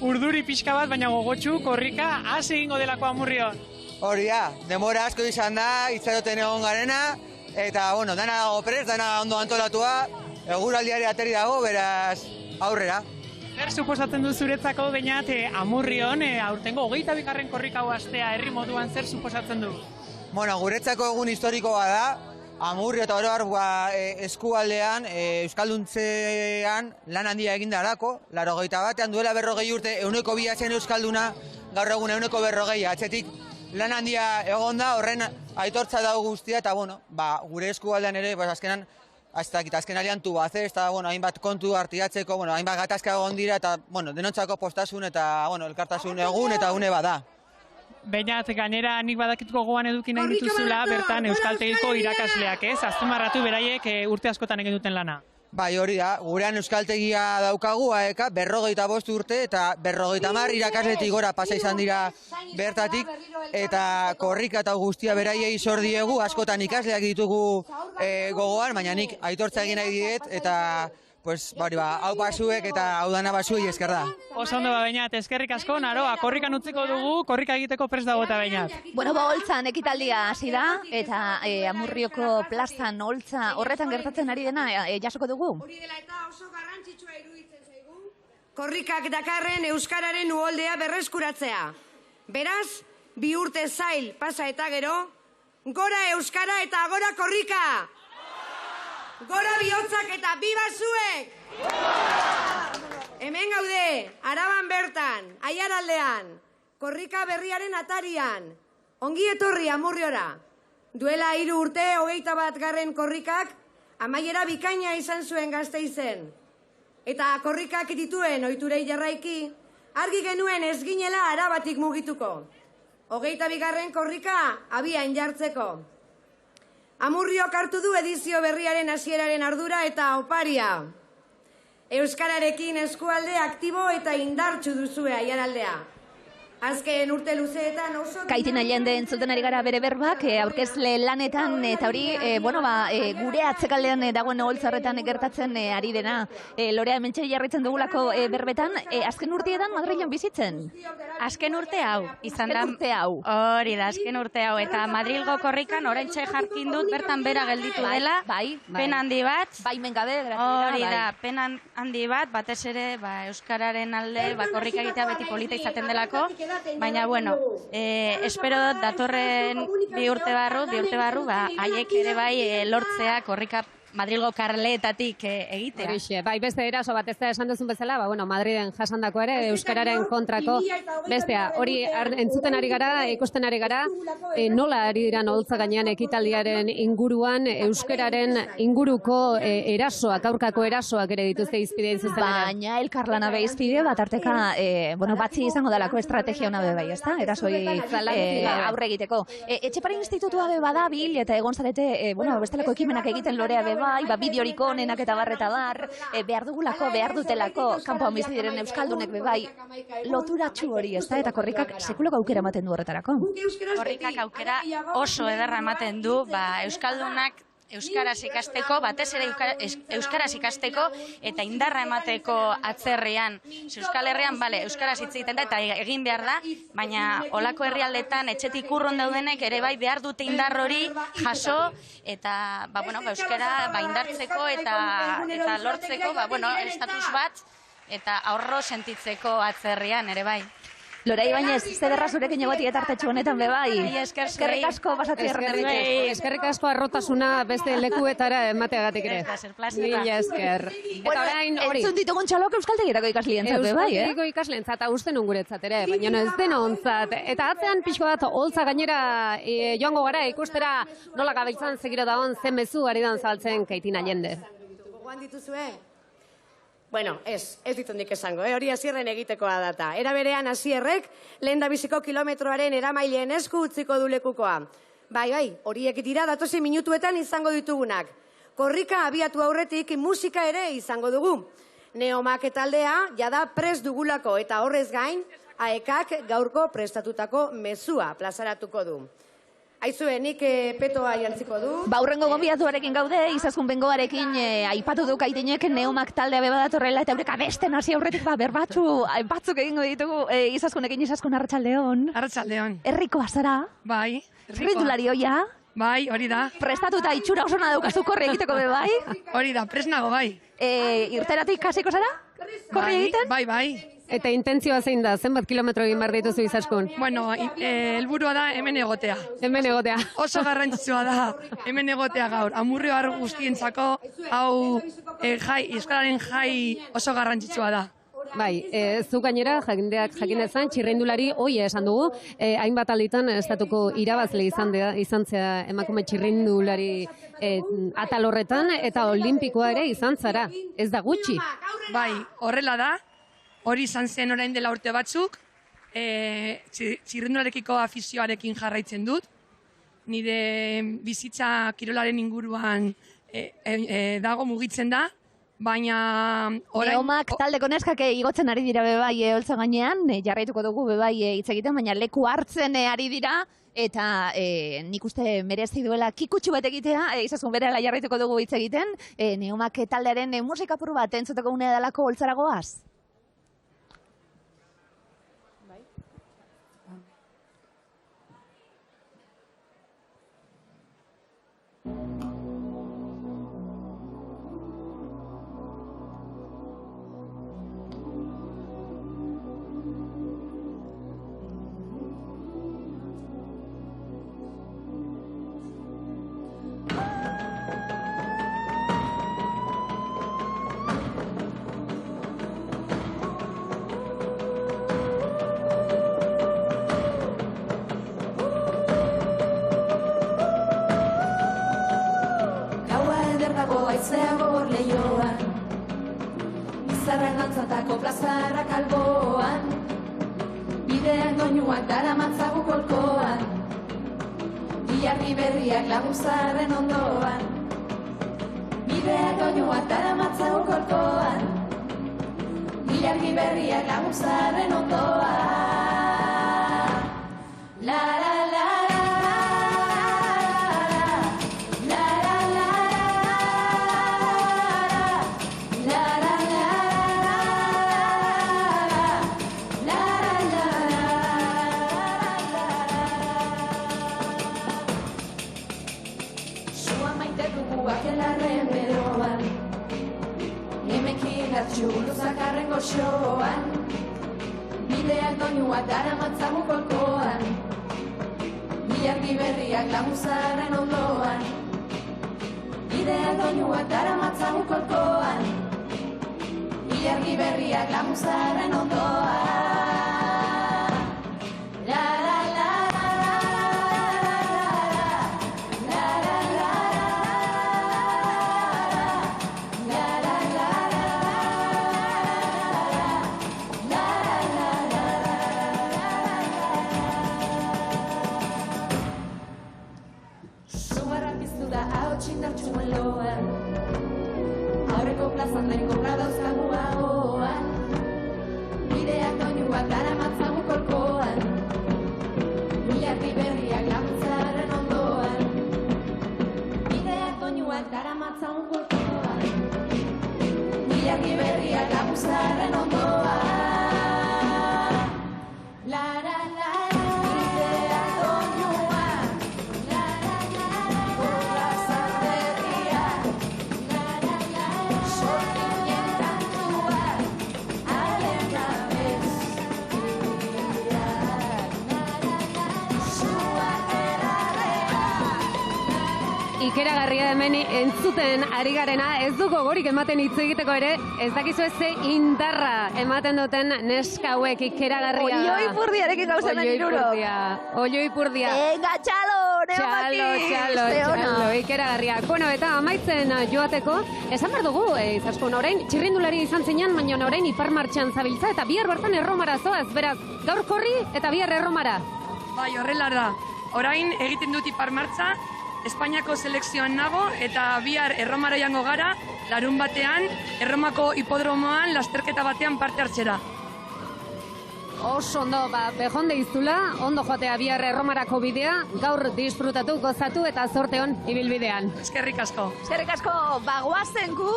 Urduri pixka bat, baina gogotxu korrika hasi egingo delako Amurrion. Hori da, denbora asko izan da, itzaroten egon garena, eta, dana dago prest, dana ondo antolatua, eguraldiari ateri dago, beraz, aurrera. Zer suposatzen du zuretzako Beñat Amurrion, aurtengo 22. korrika hau astea herri moduan zer suposatzen du? Guretzako egun historikoa da, Amurrio eta oroar eskualdean, euskalduntzean lan handia egin darako, 81 batean duela 40 urte, 102 zen euskalduna, gaur egun 140, atzetik lan handia egon da, horren aitortza dago guztia, eta gure eskualdean ere, azken aliantu bat, eta hainbat kontu artiatzeko, hainbat gatazka egon dira, eta denontzako postasun eta elkartasun egun eta une bada. Beñat, gainera nik badakituko gogoan eduki nahi dituzula, bertan euskaltegiko irakasleak, ez? Azpimarratu beraiek urte askotan egin duten lana. Bai, hori da, gurean euskaltegia daukagu, 45 urte eta 50 irakasletik gora pasa izan dira bertatik, eta korrika eta guztia beraiei zor diegu, askotan ikasleak ditugu gogoan, baina nik aitortza egin nahi diet, eta pues, hau basuek eta hau dana basuei esker da. Oso ondo Beñat, eskerrik asko, Naroa, korrikan utziko dugu, korrika egiteko prest dago eta Beñat. Bueno, holtzan ekitaldia hasi da, eta Amurrioko plazan holtza horretan gertatzen ari dena jasoko dugu. Hori dela eta oso garrantzitsua iruditzen zaigu, korrikak dakarren euskararen uholdea berreskuratzea. Beraz, 2 urte zail pasa eta gero, gora euskara eta gora korrika! Gora bihotzak eta biba zuek! Hemen gaude, Araban bertan, Aiaraldean, korrika berriaren atarian. Ongi etorri Amurriora. Duela 3 urte 21. korrikak amaiera bikaina izan zuen Gasteizen. Eta korrikak dituen ohiturei jarraiki, argi genuen ez ginela Arabatik mugituko. 22. korrika abian jartzeko. Amurriok hartu du edizio berriaren hasieraren ardura eta oparia. Euskararekin eskualde aktibo eta indartsu duzue Aiaraldea. Azken urte luzeetan oso... Kaitina jende entzuten ari gara bere berbak, aurkezle lanetan, eta hori, gure atzekaldean dagoen holtzarretan gertatzen ari dena. Lorea, hementxe jarraitzen dugulako berbetan, azken urteetan Madrilen bizitzen? Azken urte hau, izan da... Hori da, azken urte hau, eta Madrilgo korrikan oraintxe jarkin dut bertan bera gelditu dela, pen handi bat. Baimen gabe, hori da, pen handi bat, batez ere, euskararen alde, korrika egitea beti polita izaten delako, baina, bueno, espero datorren 2 urte barru, haiek ere bai lortzea korrika Madrilgo karleetatik egitera. Horixe, bai, beste eraso bat ez da esan duzun bezala, Madriden jasandako ere, euskararen kontrako bestea. Hori entzuten ari gara, ikusten ari gara, nola ari dira holtza gainean ekitaldiaren inguruan, euskararen inguruko erasoak, aurkako erasoak ere dituzte izpide zuzenera. Baina elkarlana be izpide bat arteka, batzi izango dalako estrategia hona be bai, ezta? Erasoi aurre egiteko. Etxepare institutua be badabil, eta egon zarete, bestelako ekimenak egiten Lorea be bai, bideorik onenak eta bar, behar dugulako, behar dutelako, kanpoan bizi diren euskaldunek be bai, loturatxu hori, ez da, eta korrikak sekulako aukera ematen du horretarako. Korrikak aukera oso ederra ematen du, euskaldunak euskaraz ikasteko, batez ere euskaraz ikasteko eta indarra emateko atzerrian. Euskal Herrian, euskaraz hitz egiten da eta egin behar da, baina olako herrialdetan etxetik urrun daudenek ere bai behar dute indar hori jaso eta euskara indartzeko eta lortzeko estatus bat eta ahorro sentitzeko atzerrian ere bai. Lora Ibañez, zederra zurekin egoti etartetxu honetan be bai. Eskerrik asko pasatzierren erditu. Eskerrik asko arrotasuna beste lekuetara emateagatik ere. Mila esker. Eta orain hori. Entzun ditugun txalok euskaltegirako ikasleentzat be bai, Euskaltegiko ikasleentzat, usten unguretzat ere, baina ez dena ontzat. Eta atzean pixko bat holtza gainera joango gara ikustera nola gabeitzan segiro da on zen mezu ari dan saltzen Kaitina jende. Gogoan dituzue? Bueno, ez ditut nik esango, hori Asierren egitekoa data. Era berean Asierrek, lehendabiziko kilometroaren eramaileen esku utziko du lekukoa. Bai, horiek dira datozen minutuetan izango ditugunak. Korrika abiatu aurretik musika ere izango dugu. Neomak taldea jada prest dugulako eta horrez gain, AEKak gaurko prestatutako mezua plazaratuko du. Aizue, nik petoa jantziko du. Hurrengo gonbidatuarekin gaude, Izaskun Bengoarekin aipatu du Kaitinek Neomak taldea bebadatorrela eta eureka beste nazi aurretik batzuk egingo ditugu Izaskunekin. Izaskun, arratsaldeon. Arratsaldeon. Herrikoa zara? Bai. Txirrindulari hoia? Bai, hori da. Prestatuta itxura osona daukazu korri egiteko be bai? Hori da, prest nago bai. Irteratik hasiko zara? Korri egiten? Bai. Eta intentzioa zein da, zenbat kilometro egin behar dituzu Izaskun? Bueno, helburua da hemen egotea. Hemen egotea. Oso garrantzitsua da hemen egotea gaur. Amurrio guztientzako hau euskararen jai oso garrantzitsua da. Bai, zu gainera, jakinezan, txirrindulari hoia esan dugu, hainbat alditan estatuko irabazle izan zea emakume txirrindulari atal horretan, eta olimpikoa ere izan zara, ez da gutxi. Bai, horrela da, hori izan zen orain dela urte batzuk, txirrindularekiko afizioarekin jarraitzen dut, nire bizitza kirolaren inguruan dago mugitzen da, baina orain... Neomak taldeko neskak igotzen ari dira bebai holtza gainean, jarraituko dugu bebai hitz egiten, baina leku hartzen ari dira, eta nik uste merezi duela kikutxu bat egitea, izaskun berela jarraituko dugu hitz egiten, Neumak taldearen musikapur bat entzuteko unea dalako Oltzaragoaz. Haizea gogor lehioan, bizarrak dantzatako plazarrak alboan, bidean doinuak daramatzagu kolkoan, ilargi berriak laguzarren ondoan, bidean doinuak daramatzagu kolkoan, ilargi berriak laguzarren ondoan. La la la. Zakarren goxoan, bideak doinuak daramatzagu kolkoan, ilargi berriak laguzarren ondoan, bideak doinuak daramatzagu kolkoan, ilargi berriak laguzarren ondoan. La la la. Txindartxuen loan, aurreko plazan lehenko dauzkagu ahoan, bideak doinuak daramatzagu kolkoan, ilargi berriak laguntzaren ondoan, bideak doinuak daramatzagu kolkoan, ilargi berriak laguntzaren ondoan. La la la. Ikeragarria hemen entzuten ari garena, ez du gogorik ematen hitz egiteko ere, ez dakizu ez indarra ematen duten neska hauek ikeragarria. Olioipurdiarekin gauzen irurok. Olioipurdia. Venga, txalo, Txalo, ikeragarriak. Bueno, eta amaitzen joateko, esan behar dugu, izaskun, orain txirrindulari izan zinean, baina orain ipar martxan zabiltza, eta bihar bertan Erromara zoaz, beraz, gaur korri eta bihar Erromara. Bai, horrela da. Orain egiten dut ipar martxa, Espainiako selekzioan nago eta bihar Erromara joango gara, larun batean, Erromako hipodromoan lasterketa batean parte hartzera. Oso ondo, bejonde izula, ondo joatea bihar Erromarako bidea, gaur disfrutatu, gozatu eta zorte hon ibilbidean. Eskerrik asko. Eskerrik asko, bagoazen gu,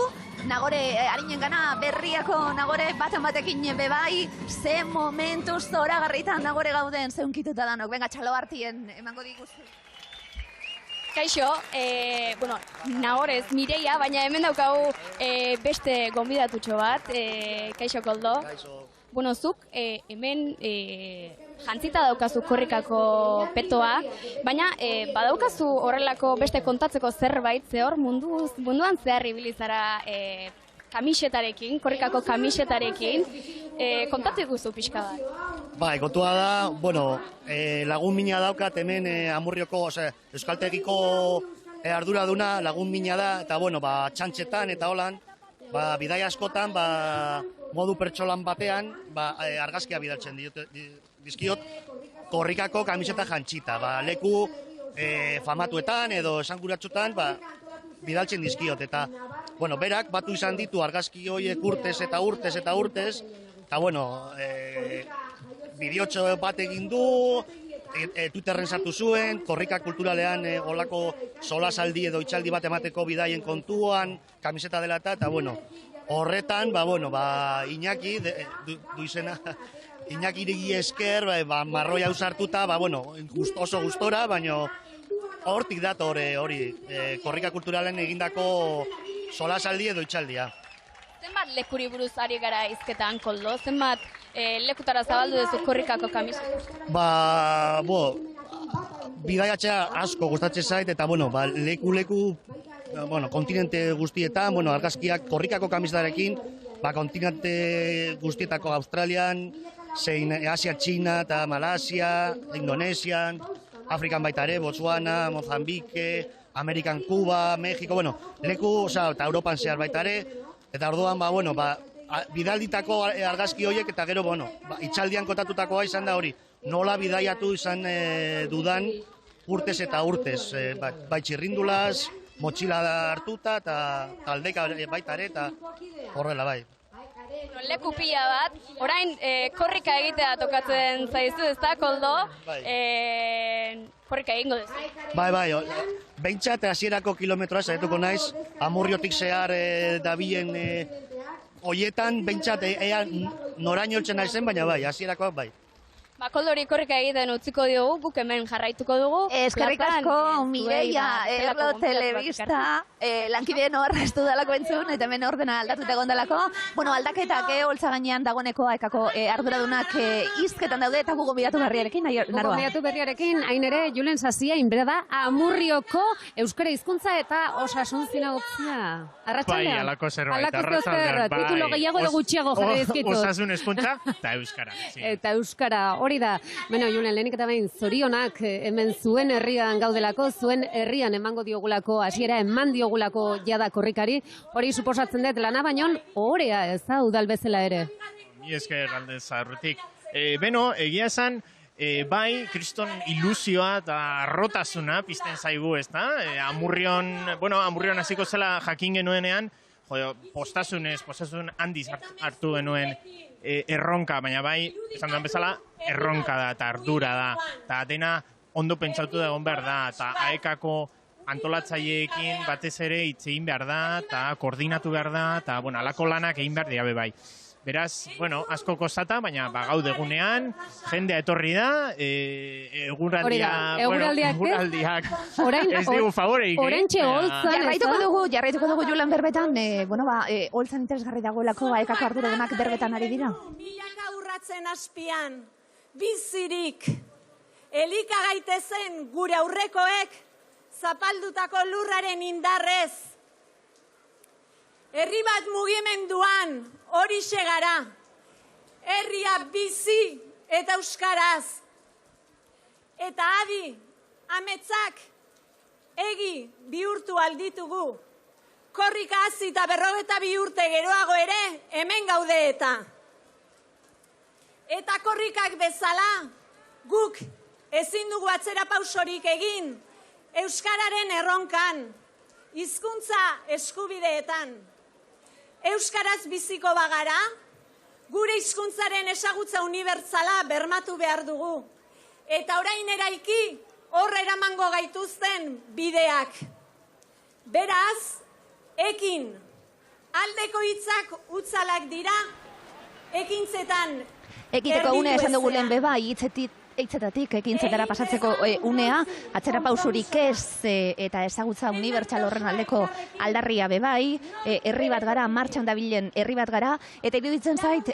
Nagore, harinen gana berriako Nagore batekin bebai, ze momentu zoragarritan Nagore gauden zeunkituta danok. Venga, txalo hartien, emango diguzu. Kaixo, Nagorez Mireia, baina hemen daukagu beste gonbidatutxo bat, Kaixo Koldo. Bueno, zuk hemen jantzita daukazu korrikako petoa, baina badaukazu horrelako beste kontatzeko zerbait, ze hor munduan zehar ibilizara kamisetarekin, korrikako kamisetarekin, kontatzeko guzu pixka bat. Bai, kontua da, lagun mina daukat hemen Amurrioko, Euskaltegiko arduraduna lagun mina da, eta txantxetan eta holan, bidai askotan, modu pertsolan batean, argazkia bidaltzen dizkiot, korrikako kamiseta jantzita, leku famatuetan edo esanguratsutan, bidaltzen dizkiot, eta, berak batu izan ditu argazki horiek urtez eta urtez eta, bideotxo bat egin du, Twitterren sartu zuen, korrika kulturalean olako solasaldi edo itxaldi bat emateko bidaien kontuan, kamiseta dela eta bueno, horretan, Iñaki, du izena, Iñaki irigi esker, marroi hau sartuta, oso gustora, baina hortik dator hori, korrika kulturalen egindako solasaldi edo itxaldia. Zenbat lekuri buruz ari gara hizketan, Koldo? Zenbat lekutara zabaldu duzu korrikako kamiseta? Bidaiatzea asko gustatzen zait, eta leku kontinente guztietan, argazkiak korrikako kamisetarekin, kontinente guztietako Australian, zein Asia, Txina eta Malasia, Indonesian, Afrikan baita ere, Botswana, Mozambike, Amerikan, Kuba, Mexiko, leku, eta Europan zehar baita ere, eta orduan, bidalditako argazki horiek, eta gero, itxaldian kotatutakoa izan da hori, nola bidaiatu izan dudan urtez eta urtez, bai txirrindulaz, motxila hartuta, eta taldeka baita ere, eta horrela bai. Leku pila bat, orain korrika egitea tokatzen zaizu, ez da, Koldo? Korrika egingo duzu. Bai, behintzat hasierako kilometroa saiatuko naiz, Amurriotik zehar dabilen hoietan, behintzat noraino heltzen naizen, baina bai, hasierakoak bai. Koldori korrika egiten utziko diogu, guk hemen jarraituko dugu. Eskerrik asko, Mireia, Erlo Telebista, lankideen horreztu dalako entzun, eta hemen ordena aldatuta egon dalako. Aldaketak, holtza gainean dagoeneko ekako arduradunak hizketan daude, eta gu gombidatu berriarekin, Naroa. Gombidatu berriarekin, hain ere, Julen Sazia, inbera da, Amurrioko euskara hizkuntza eta osasun zinagozia. Arratxaldean? Bai, alako zerbait, arratxaldean. Titulo gehiago edo gutxiago jarri dizkitut. Osasun hizkuntza eta euskara. Eta euskara, hori da. Julen, lehenik eta behin zorionak hemen zuen herrian gaudelako, zuen herrian emango diogulako, hasiera eman diogulako jada korrikari, hori suposatzen dut lana, baino ohorea ez da udal bezala ere. Ni esker alde zarrutik. Egia esan, bai, kriston ilusioa eta arrotasuna pizten zaigu, ez da? Amurrion hasiko zela jakin genuenean, postasun handiz hartu genuen erronka, baina bai, esan duen bezala, erronka da eta ardura da. Eta dena ondo pentsatu da egon behar da, eta aekako antolatzaileekin batez ere hitz egin behar da, eta koordinatu behar da, eta alako lanak egin behar diabe bai. Beraz, asko kostata, baina gaude egunean, jendea etorri da, eguraldiak ez digu favoreik. Orentxe holtzan, jarraituko dugu Julen berbetan, holtzan interesgarri dagoelako aekako arduradunak berbetan ari dira. Milaka urratzen azpian, bizirik, elika gaitezen gure aurrekoek zapaldutako lurraren indarrez. Herri bat mugimenduan hori segara, herria bizi eta euskaraz. Eta adi, ametzak, egi bihurtu alditugu. Korrika hasi eta 52 urte geroago ere hemen gaude eta. Eta korrikak bezala, guk ezin dugu atzera pausorik egin, euskararen erronkan, hizkuntza eskubideetan. Euskaraz biziko bagara, gure hizkuntzaren ezagutza unibertsala bermatu behar dugu. Eta orain eraiki, horra eramango gaituzten bideak. Beraz, ekin, aldeko hitzak utzalak dira, ekintzetan Ekiteko unea esan dugu lehen beba, hitzetatik ekintzetara pasatzeko unea, atzera pausurik ez eta ezagutza unibertsal horren aldeko aldarria bebai, herri bat gara, martxan dabilen herri bat gara, eta iruditzen zait,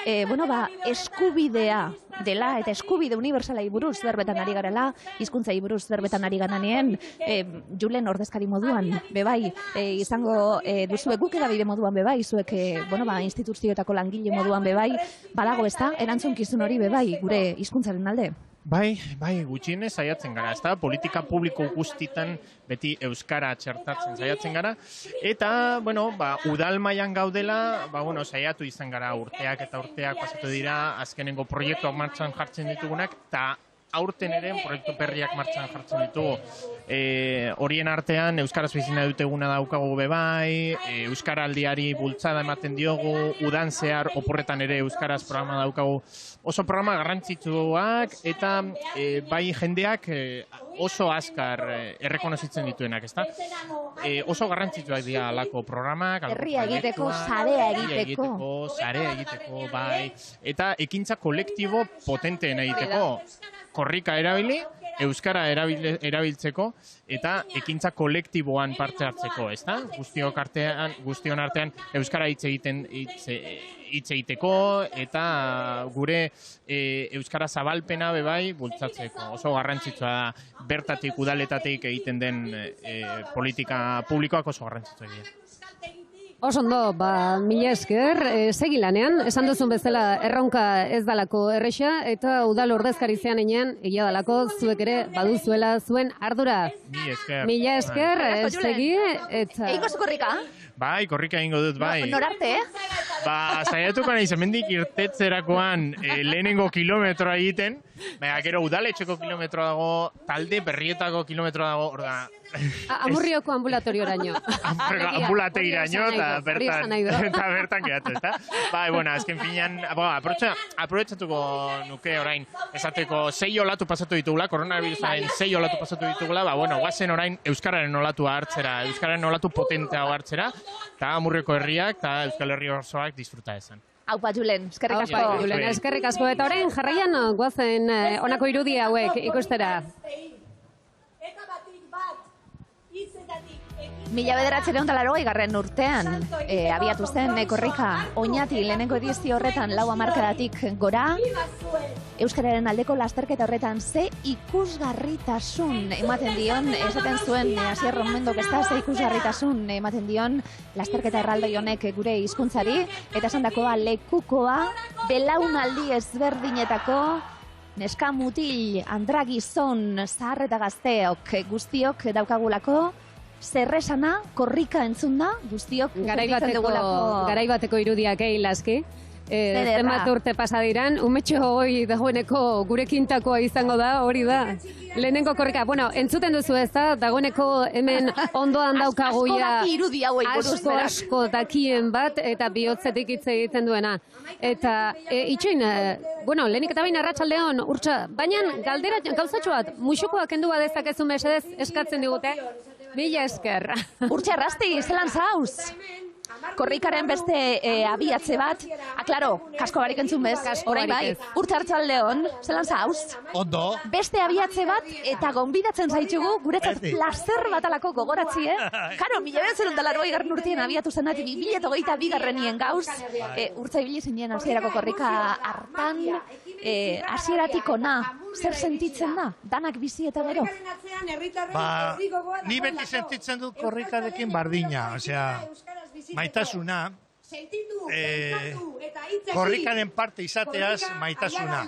eskubidea dela, eta eskubide unibertsalai buruz berbetan ari garela, hizkuntzai buruz berbetan ari gananean, Julen ordezkari moduan, bebai, izango duzuek guk edabide moduan bebai, zuek, instituzioetako langile moduan bebai, badago ez da, erantzunkizun hori bebai, gure hizkuntzaren alde. Bai, gutxienez saiatzen gara, ezta? Politika publiko guztitan beti euskara txertatzen saiatzen gara. Eta, udal mailan gaudela, saiatu izan gara urteak eta urteak pasatu dira, azkenengo proiektuak martxan jartzen ditugunak, eta aurten ere proiektu berriak martxan jartzen ditugu. Horien artean Euskaraz bizina dute eguna daukagu bebai, Euskaraldiari bultzada ematen diogu, udan zehar oporretan ere Euskaraz programa daukagu. Oso programa garrantzitsuak eta bai jendeak oso azkar errekonozitzen dituenak, ezta? Oso garrantzitsuak dira alako programak, herria egiteko, sarea egiteko, bai. Eta ekintza kolektibo potenteen egiteko, korrika erabili, Euskara erabiltzeko eta ekintza kolektiboan parte hartzeko, ezta? Guztion artean Euskara hitz egiteko eta gure Euskara zabalpena bebai bultzatzeko. Oso garrantzitsua da bertatik udaletatik egiten den politika publikoak oso garrantzitsua dira. Oso ondo, mila esker, segi lanean, esan duzun bezala erronka ez dalako erresa, eta udal ordezkari zean enean, egia dalako, zuek ere baduzuela zuen ardura. Mila esker, segi, eta... Eiko korrika? Bai, korrika egingo dut, bai. Norarte, Saiatuko nahiz, hemendik irtetzerakoan lehenengo kilometroa egiten, gero udaletxeko kilometroa dago, talde berrietako kilometroa dago, orda... Amurrioko ambulatorioraino. Ambulateiraino eta bertan gehatzen, ezta? Bai, bueno, azken finean, aprobetxatuko nuke orain, esateko 6 olatu pasatu ditugula, koronavirusaren 6 olatu pasatu ditugula, guazen orain Euskararen olatua hartzera, Euskararen olatu potentea hartzera, eta Amurrioko herriak eta Euskal Herri osoak disfruta esan. Aupa, Julen, eskerrik asko. Julen, eskerrik asko, eta orain jarraian guazen honako irudi hauek ikustera. 1980 urtean abiatu zen korrika Oñati lehenengo edizio horretan 4 hamarkadatik gora. Euskararen aldeko lasterketa horretan ze ikusgarritasun ematen dion, esaten zuen Asier Romendok ez da, ze ikusgarritasun ematen dion lasterketa erraldoi honek gure hizkuntzari, eta esandakoa lekukoa belaunaldi ezberdinetako neska mutil, andra gizon, zahar eta gazteok guztiok daukagulako, zerresana, korrika entzun da, guztiok sentitzen dugulako. Garaibateko irudiak laski. Zenbat urte pasadiran, umetxo hoi dagoeneko gure kintakoa izango da, hori da. Lehenengo korrika, entzuten duzu ez da, dagoeneko hemen ondoan daukagu asko dakien bat, eta bihotzetik hitz egiten duena. Eta itxoin, lehenik eta bain arratsaldeon urtsa, baina galdera gauzatxo bat, musukoak kendu badezakezu mesedez eskatzen digute. Mila esker. Urtsa errasti, zelan zauz? Korrikaren beste abiatze bat. Klaro, kasko barik entzun bez. Horai bai, urte hartzaldeon, zelan zauz? Ondo. Beste abiatze bat, eta gonbidatzen zaitugu, guretzat plazer batalako gogoratzi, Karo, 1980 urtien abiatu zenatik, 2022 gauz, urtza ibili zinen hasierako korrika hartan, hasieratik ona, zer sentitzen da? Danak bizi eta gero? Ni beti sentitzen dut korrikarekin bardina, maitasuna, korrikaren parte izateaz maitasuna.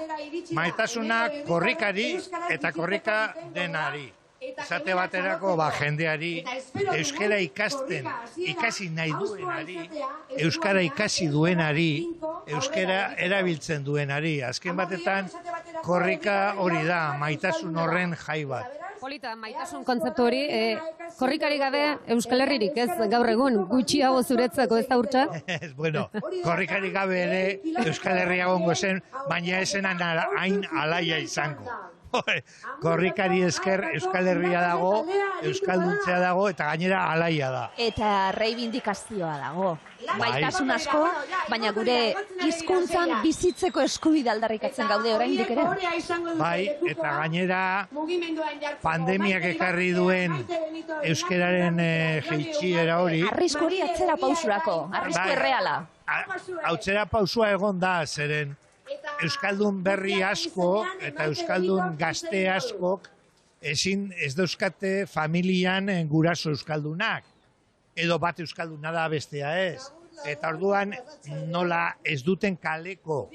Maitasuna korrikari eta korrika denari. Esate baterako jendeari euskara ikasi nahi duenari, euskara ikasi duenari, euskara erabiltzen duenari. Azken batetan korrika hori da, maitasun horren jai bat. Polita, maitasun kontzeptu hori, korrikari gabe Euskal Herririk ez gaur egun gutxiago zuretzako ez da urtsa? Korrikari gabe ere Euskal Herria gongo zen, baina esenan hain alaia izango. Korrikari esker Euskal Herria dago, Euskalduntzea dago eta gainera alaia da. Eta reibindikazioa dago. Maitasun asko, baina gure hizkuntzan bizitzeko eskubide aldarrikatzen gaude oraindik ere. Bai, eta gainera pandemiak ekarri duen euskararen jeitsiera hori. Arrisku hori atzera pausurako, arrisku erreala. Atzera pausua egon da, zeren euskaldun berri asko eta euskaldun gazte askok ez dauzkate familian guraso euskaldunak. Edo bat euskalduna da bestea ez. Eta orduan nola ez duten kaleko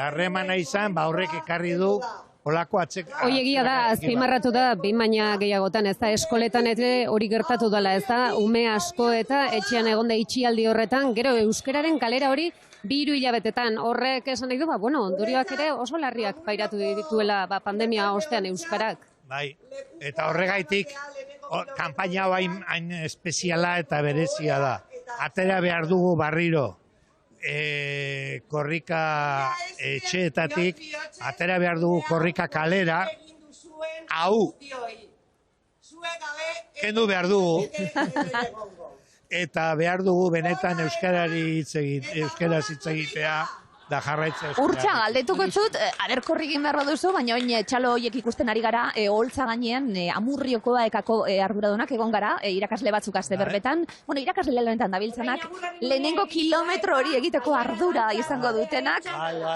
harremana izan, horrek ekarri du olako atzek... Hoi egia da, azpimarratu da, 2 baina gehiagotan, ez da, eskoletan ere hori gertatu dela, ez da, ume asko eta etxean egonda itxialdi horretan, gero euskararen kalera hori 2 hilabetetan, horrek esan nahi du, ondorioak ere oso larriak pairatu dituela pandemia ostean euskarak. Bai, eta horregaitik, kanpaina hau hain espeziala eta berezia da. Atera behar dugu barriro, korrika etxeetatik, atera behar dugu korrika kalera, hau, kendu behar dugu, eta behar dugu benetan euskaraz hitz egitea, da jarraitzea euskara. Urtsa, galdetuko zut, aberkorri egin beharra duzu, baina oin txalo horiek ikusten ari gara, holtza gainean, Amurrioko ekako arduradunak egon gara, irakasle batzuk azte berbetan. Bueno, irakasle lanetan dabiltzanak, lehenengo kilometro hori egiteko ardura izango dutenak,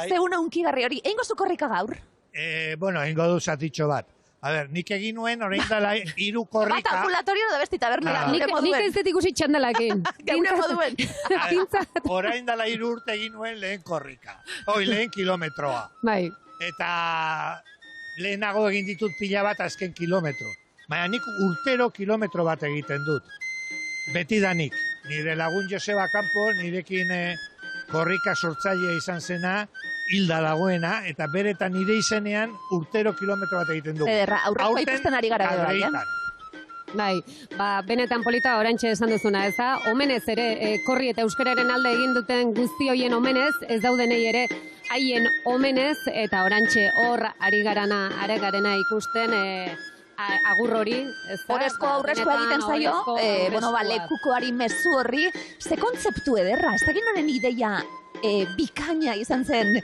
zeuna unkigarri hori. Eingo zu korrika gaur? Bueno, eingo du zatitxo bat. A ber, nik egin nuen, orain dela 3 korrika... Bat ambulatorio da besti tabernera. Nik ez dut ikusi txandalakin. Gaure moduen. Orain dela 3 urte egin nuen lehen korrika. Lehen kilometroa. Bai. Eta lehenago egin ditut pila bat azken kilometro. Baina nik urtero kilometro bat egiten dut. Betidanik. Nire lagun Joseba Campo, nirekin korrika sortzailea izan zena, hilda dagoena, eta beretan nire izenean urtero kilometro bat egiten dugu. Ederra, aurreko ikusten ari gara bai. Bai, benetan polita orantxe esan duzuna, ez da? Omenez ere, korri eta euskararen alde egin duten guzti hoien omenez, ez daudenei ere haien omenez, eta orantxe hor ari garena ikusten, agur hori, ez da? Horezko aurrezkoa egiten zaio, lekukoari mezu horri, ze kontzeptu ederra, ez da ginoren ideia bikaina izan zen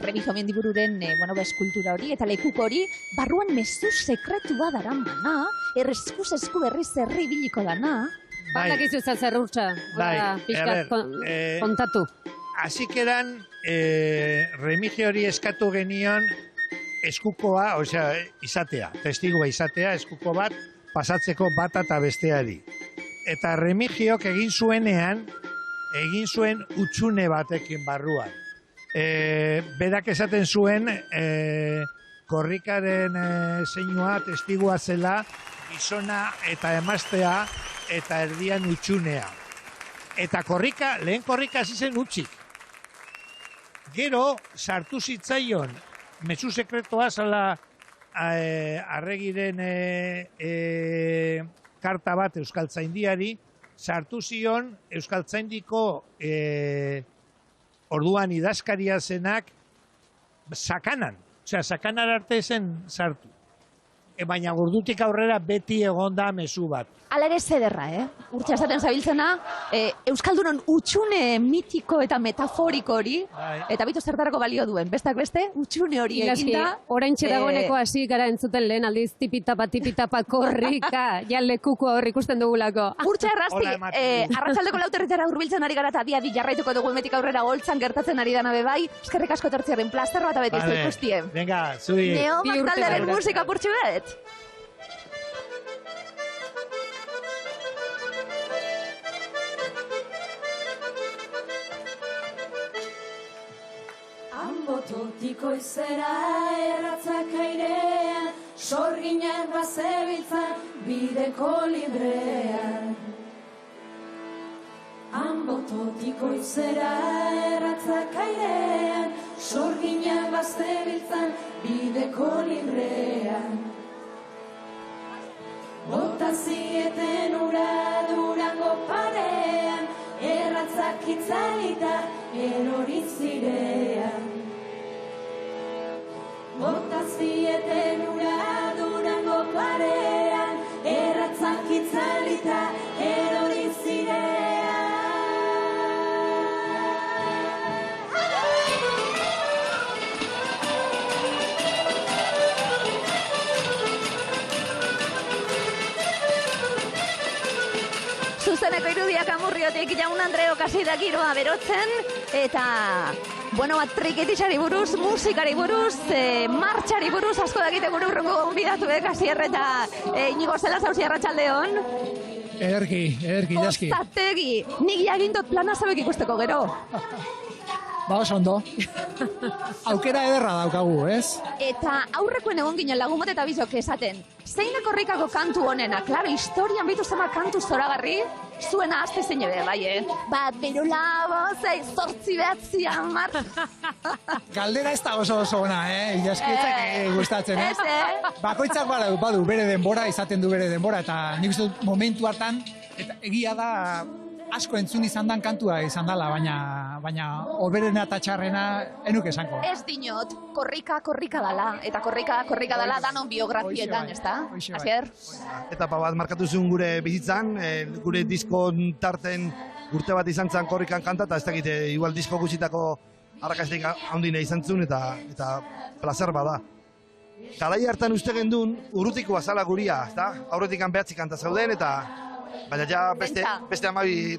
Remigio Mendibururen eskultura hori eta lekuko hori, barruan mezu sekretua daramana, eskuz esku berriz herri biliko dana. Baldakizu zer urtsa, pixkat kontatu. Asik eran, Remigio hori eskatu genion eskukoa, izatea, testigua izatea, eskuko bat, pasatzeko bata eta besteari. Eta Remigiok egin zuen utxune batekin barruan. Berak esaten zuen korrikaren zeinua testigua zela gizona eta emaztea eta erdian utxunea. Eta lehen korrika hasi zen utxik. Gero sartu zitzaion mezu sekretoa zala Arregiren karta bat Euskaltzaindiari, sartu zion Euskaltzaindiko orduan idazkaria zenak sakanan. Sakanar arte zen sartu. Baina gordutik aurrera beti egonda mezu bat. Hala ere zederra, Urtsa esaten zabiltzena, Euskaldunon utxune mitiko eta metaforiko hori, eta bitu zertarako balio duen, bestak beste, utxune hori eginda. Oraintxe dagoeneko hasi gara entzuten lehen aldiz tipitapa korrika, ja lekuko hor ikusten dugulako. Urtsa errazti, arratsaldeko 4:00 hurbiltzen ari gara eta bi jarraituko dugu emetik aurrera holtzan gertatzen ari dana bebai, eskerrik asko etortzearen plazer bat abeti ez ikustien. Venga, zui. Neomak talderen musika purtsu bet. Bototiko izera erratzak airean, sorginak bazebiltzan bideko librean. Bototiko izera erratzak airean, sorginak bazebiltzan bideko librean. Bota zieten ura Durango parean, erratzak itzalita erori zirean. Bota zieten ura Durango parean, erratzak itzalita erori zirean. Zuzeneko irudiak Amurriotik Jaun Andreok hasi da giroa berotzen, eta trikitixari buruz, musikari buruz, martxari buruz, asko dakite gure urrungo gonbidatuek Asier eta Inigo Zela Zauzi arratsaldeon. Ederki, jaski. Ostategi, nik jagindot plana zabek ikusteko gero. Ba, oso ondo. Aukera ederra daukagu, ez? Eta aurrekoen egon ginen lagun bat eta bizok esaten. Zein da korrikako kantu honena? Klaro, historian bitu zema kantu zoragarri, zuena azte zein ebe, bai, Bat, berola, bozei, 8 10 Galdera ez da oso ona, Ilaskietzak gustatzen, Bakoitzak badu bere denbora, izaten du bere denbora, eta nik uste dut momentu hartan, eta egia da asko entzun izan dan kantua izan dela, baina hoberena eta txarrena enuk esango. Ez dinot, korrika dala, eta korrika dala danon biografietan, ez da? Asier? Etapa bat markatu zuen gure bizitzan, gure diskon tarten urte bat izan zen korrikan kanta, eta ez dakit, igual disko guztitako arrakastik handina izan zuen, eta placer bada. Garai hartan uste gendun, urrutiko azala guria, ez da? Aurretik behatzi kanta zauden, eta baina ja beste amabi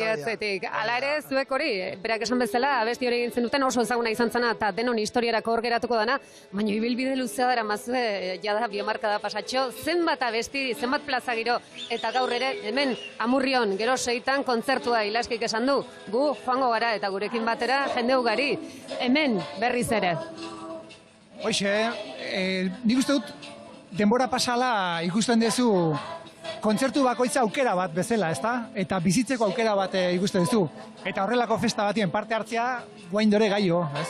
atzetik. Hala ere, zuek hori, berak esan bezala, abesti hori egin zenuten oso ezaguna izan zena, eta denon historiarako hor geratuko dana, baina ibilbide luzea dara mazue, jada biomarka da pasatxo, zenbat abesti, zenbat plaza giro, eta gaur ere, hemen, Amurrion, gero 6 kontzertua Ilaskik esan du, gu joango gara, eta gurekin batera, jende ugari, hemen berriz ere. Hoxe, nik uste dut, denbora pasala ikusten dezu, kontzertu bakoitza aukera bat bezala, ezta? Eta bizitzeko aukera bat ikusten duzu. Eta horrelako festa batien parte hartzea, guain dore gaio, ez?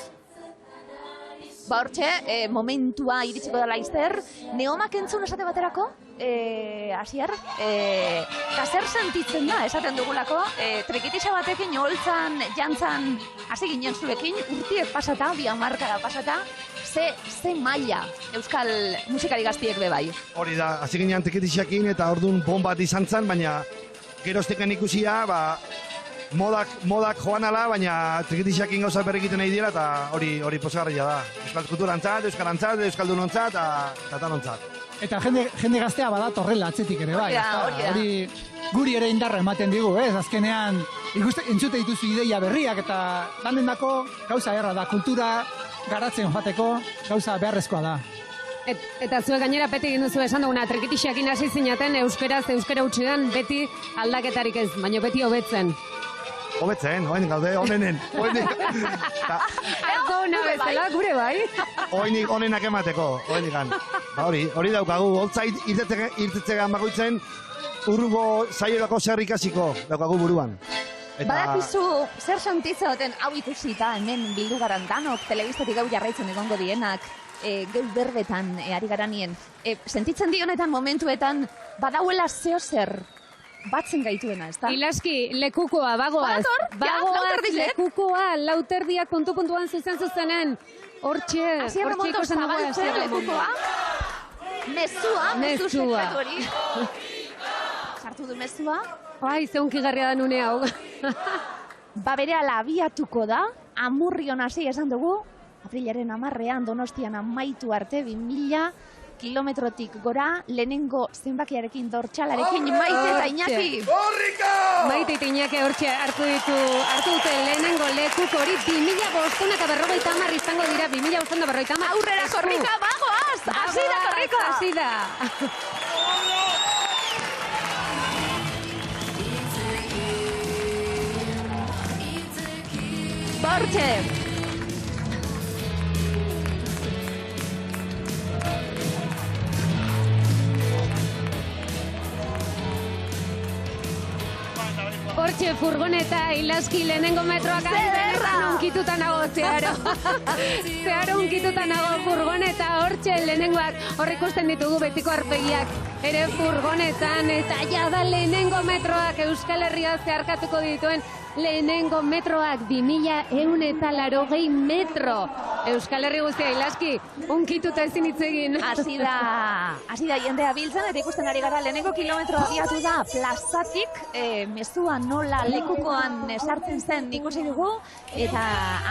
Ba hortxe, momentua iritsiko dela izter, neomak entzun esate baterako, Asier, eta zer sentitzen da, esaten dugulako, trikitixa batekin holtzan, jantzan, hasi ginen zurekin, urtiek pasata, 2 hamarkada pasata, ze maila euskal musikari gaztiek bebai. Hori da, hasi ginen trikitixakin eta orduan bomba bat izan zen, baina gerozteken ikusia, modak joan ala, baina trikitixakin gauza berrikiten nahi dira, eta hori posgarria da. Euskal kulturantzat, euskarantzat, euskaldunontzat, eta tanontzat. Eta jende gaztea bada torrela atzetik ere, bai. Hori guri ere indarra ematen digu, ez? Azkenean, entzute dituzu ideia berriak, eta landendako gauza erra da, kultura garatzen joateko gauza beharrezkoa da. Eta zuek gainera beti egin duzu esan duguna, trikitixakin hasi zinaten euskara utxidan beti aldaketarik ez, baina beti hobetzen. Hobetzen, gaude, honenen. Ez dona bezala, gure bai. Honenak emateko, honenak. Hori daukagu, holtzait irtetzegan bakoitzen, urrugo zaiolako zer ikasiko daukagu buruan. Badakizu, zer sentitza duten hau ikusita, hemen bildu garan danok, telebistatik hau jarraitzen egongo dienak, geu berbetan ari garanien. Sentitzen dionetan momentuetan, badauela zeo zer batzen gaituena, ez da? Ilaski, lekukoa, bagoaz. Lekukoa, lauterdiak puntu-puntuan zuzenen. Hortxe ikusten dago Asier lekukoa. Mezua. Sartu du mezua. Ai, zeunkigarria da nune hau. Ba berehala abiatuko da, Amurrion hasi esan dugu, aprilaren 10ean Donostian amaitu arte 2000 kilometrotik gora, lehenengo zenbakiarekin dortxalarekin Maite eta Iñaki. Maite eta Iñaki hortxe hartu dute lehenengo lekuk hori 2550 izango dira, 2550. Aurrera korrika, bagoaz! Hasi da korrika! Hasi da! Bortxe! Hortxe furgoneta Ilaski lehenengo metroak unkituta nago, zeharo unkituta nago furgoneta hortxe lehenengoak, hor ikusten ditugu betiko arpegiak ere furgonetan, eta jada lehenengo metroak Euskal Herria zeharkatuko dituen lehenengo metroak 2180 metro. Euskal Herri guztia Ilaski, unkituta ezin hitz egin. Hasi da jendea biltzen, eta ikusten ari gara lehenengo kilometroa abiatu da plazatik, mezua nola lekukoan sartzen zen ikusi dugu, eta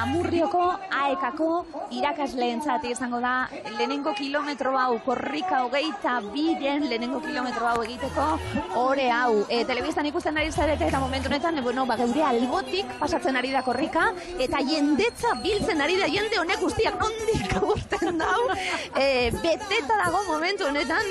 Amurrioko AEKako irakasleentzat izango da lehenengo kilometro hau, korrika 22 lehenengo kilometro hau egiteko, ore hau. Telebistan ikusten ari zarete eta momentu honetan, geure albotik pasatzen ari da korrika, eta jendetza biltzen ari da, jende honek guztiak nondik agurten dau, beteta dago momentu honetan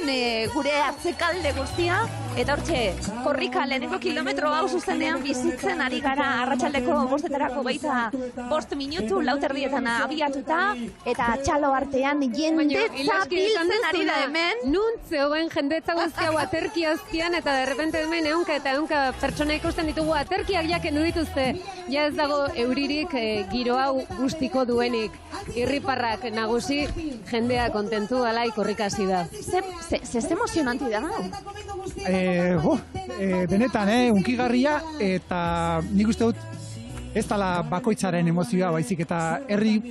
gure atzekalde guztia, Eta hortxe, korrika lehenengo kilometro hau zuzenean bizitzen ari gara arratsaldeko 5:25 minutu, lauterdietan abiatuta, eta txalo artean jendetza biltzen ari da hemen. Nun zegoen jendetza guzti hau aterki azkian, eta derrepente hemen ehunka eta ehunka pertsona ikusten ditugu aterkiak jaken dituzte. Ja ez dago euririk giro hau guztiko duenik. Irriparrak nagusi, jendea kontentu alai korrika hasi da. Ze emozionanti da hau? Benetan, unkigarria, eta nik uste dut ez dela bakoitzaren emozioa baizik, eta herri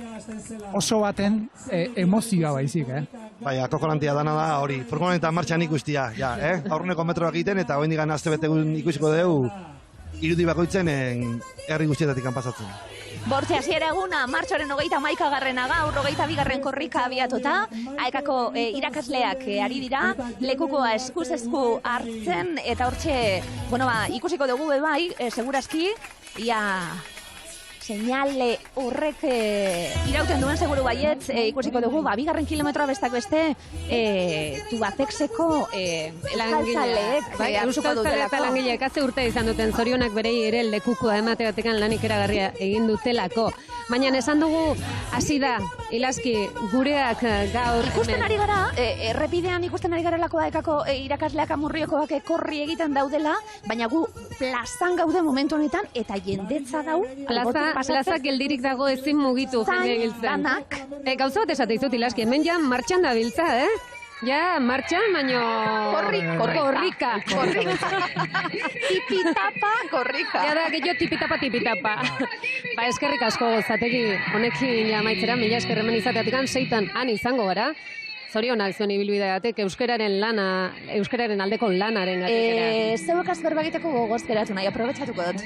oso baten emozioa baizik, Bai, kokolantia dana da hori, furgoneta martxan ikustia, aurreneko metroak egiten, eta hoen digan azte betegun ikusiko dugu, irudi bakoitzen herri guztietatik pasatzen. Bortxe hasiera eguna, martxoaren 31 gaur, 22 korrika abiatuta, Aekako irakasleak ari dira, lekukoa eskuz esku hartzen, eta hortxe, ikusiko dugu bai, segurazki, ia seinale horrek irauten duen seguru baietz, ikusiko dugu, 2. kilometroa bestak beste, Tubacexeko euskaltzaleek hartuko dutelako. Eta langileek haze urte izan duten zorionak berei ere lekukoa emateatekan lanik eragarria egin dutelako. Baina esan dugu, hasi da, Ilaski, gureak gaur... Ikusten ari gara, errepidean ikusten ari garelako Aekako irakasleak Amurriokoak korri egiten daudela, baina gu plazan gaude momentu honetan, eta jendetza dau... Plaza geldirik dago ezin mugitu jende giltzen. Gauza bat esate izut, Ilaski, hemen ja martxan da biltza, Ja, martxan, baino... Korrika. Tipitapa, korrika. Ja da, gehiago tipitapa. Eskerrik asko gozategi, honekin amaitzera, mila eskerremen izateatik 6 han izango gara. Zorionak zuen ibilbideatek euskararen aldeko lanaren gatekera. Zeuekaz berbagiteko gogoz geratu nahi, aprobetsatuko dut.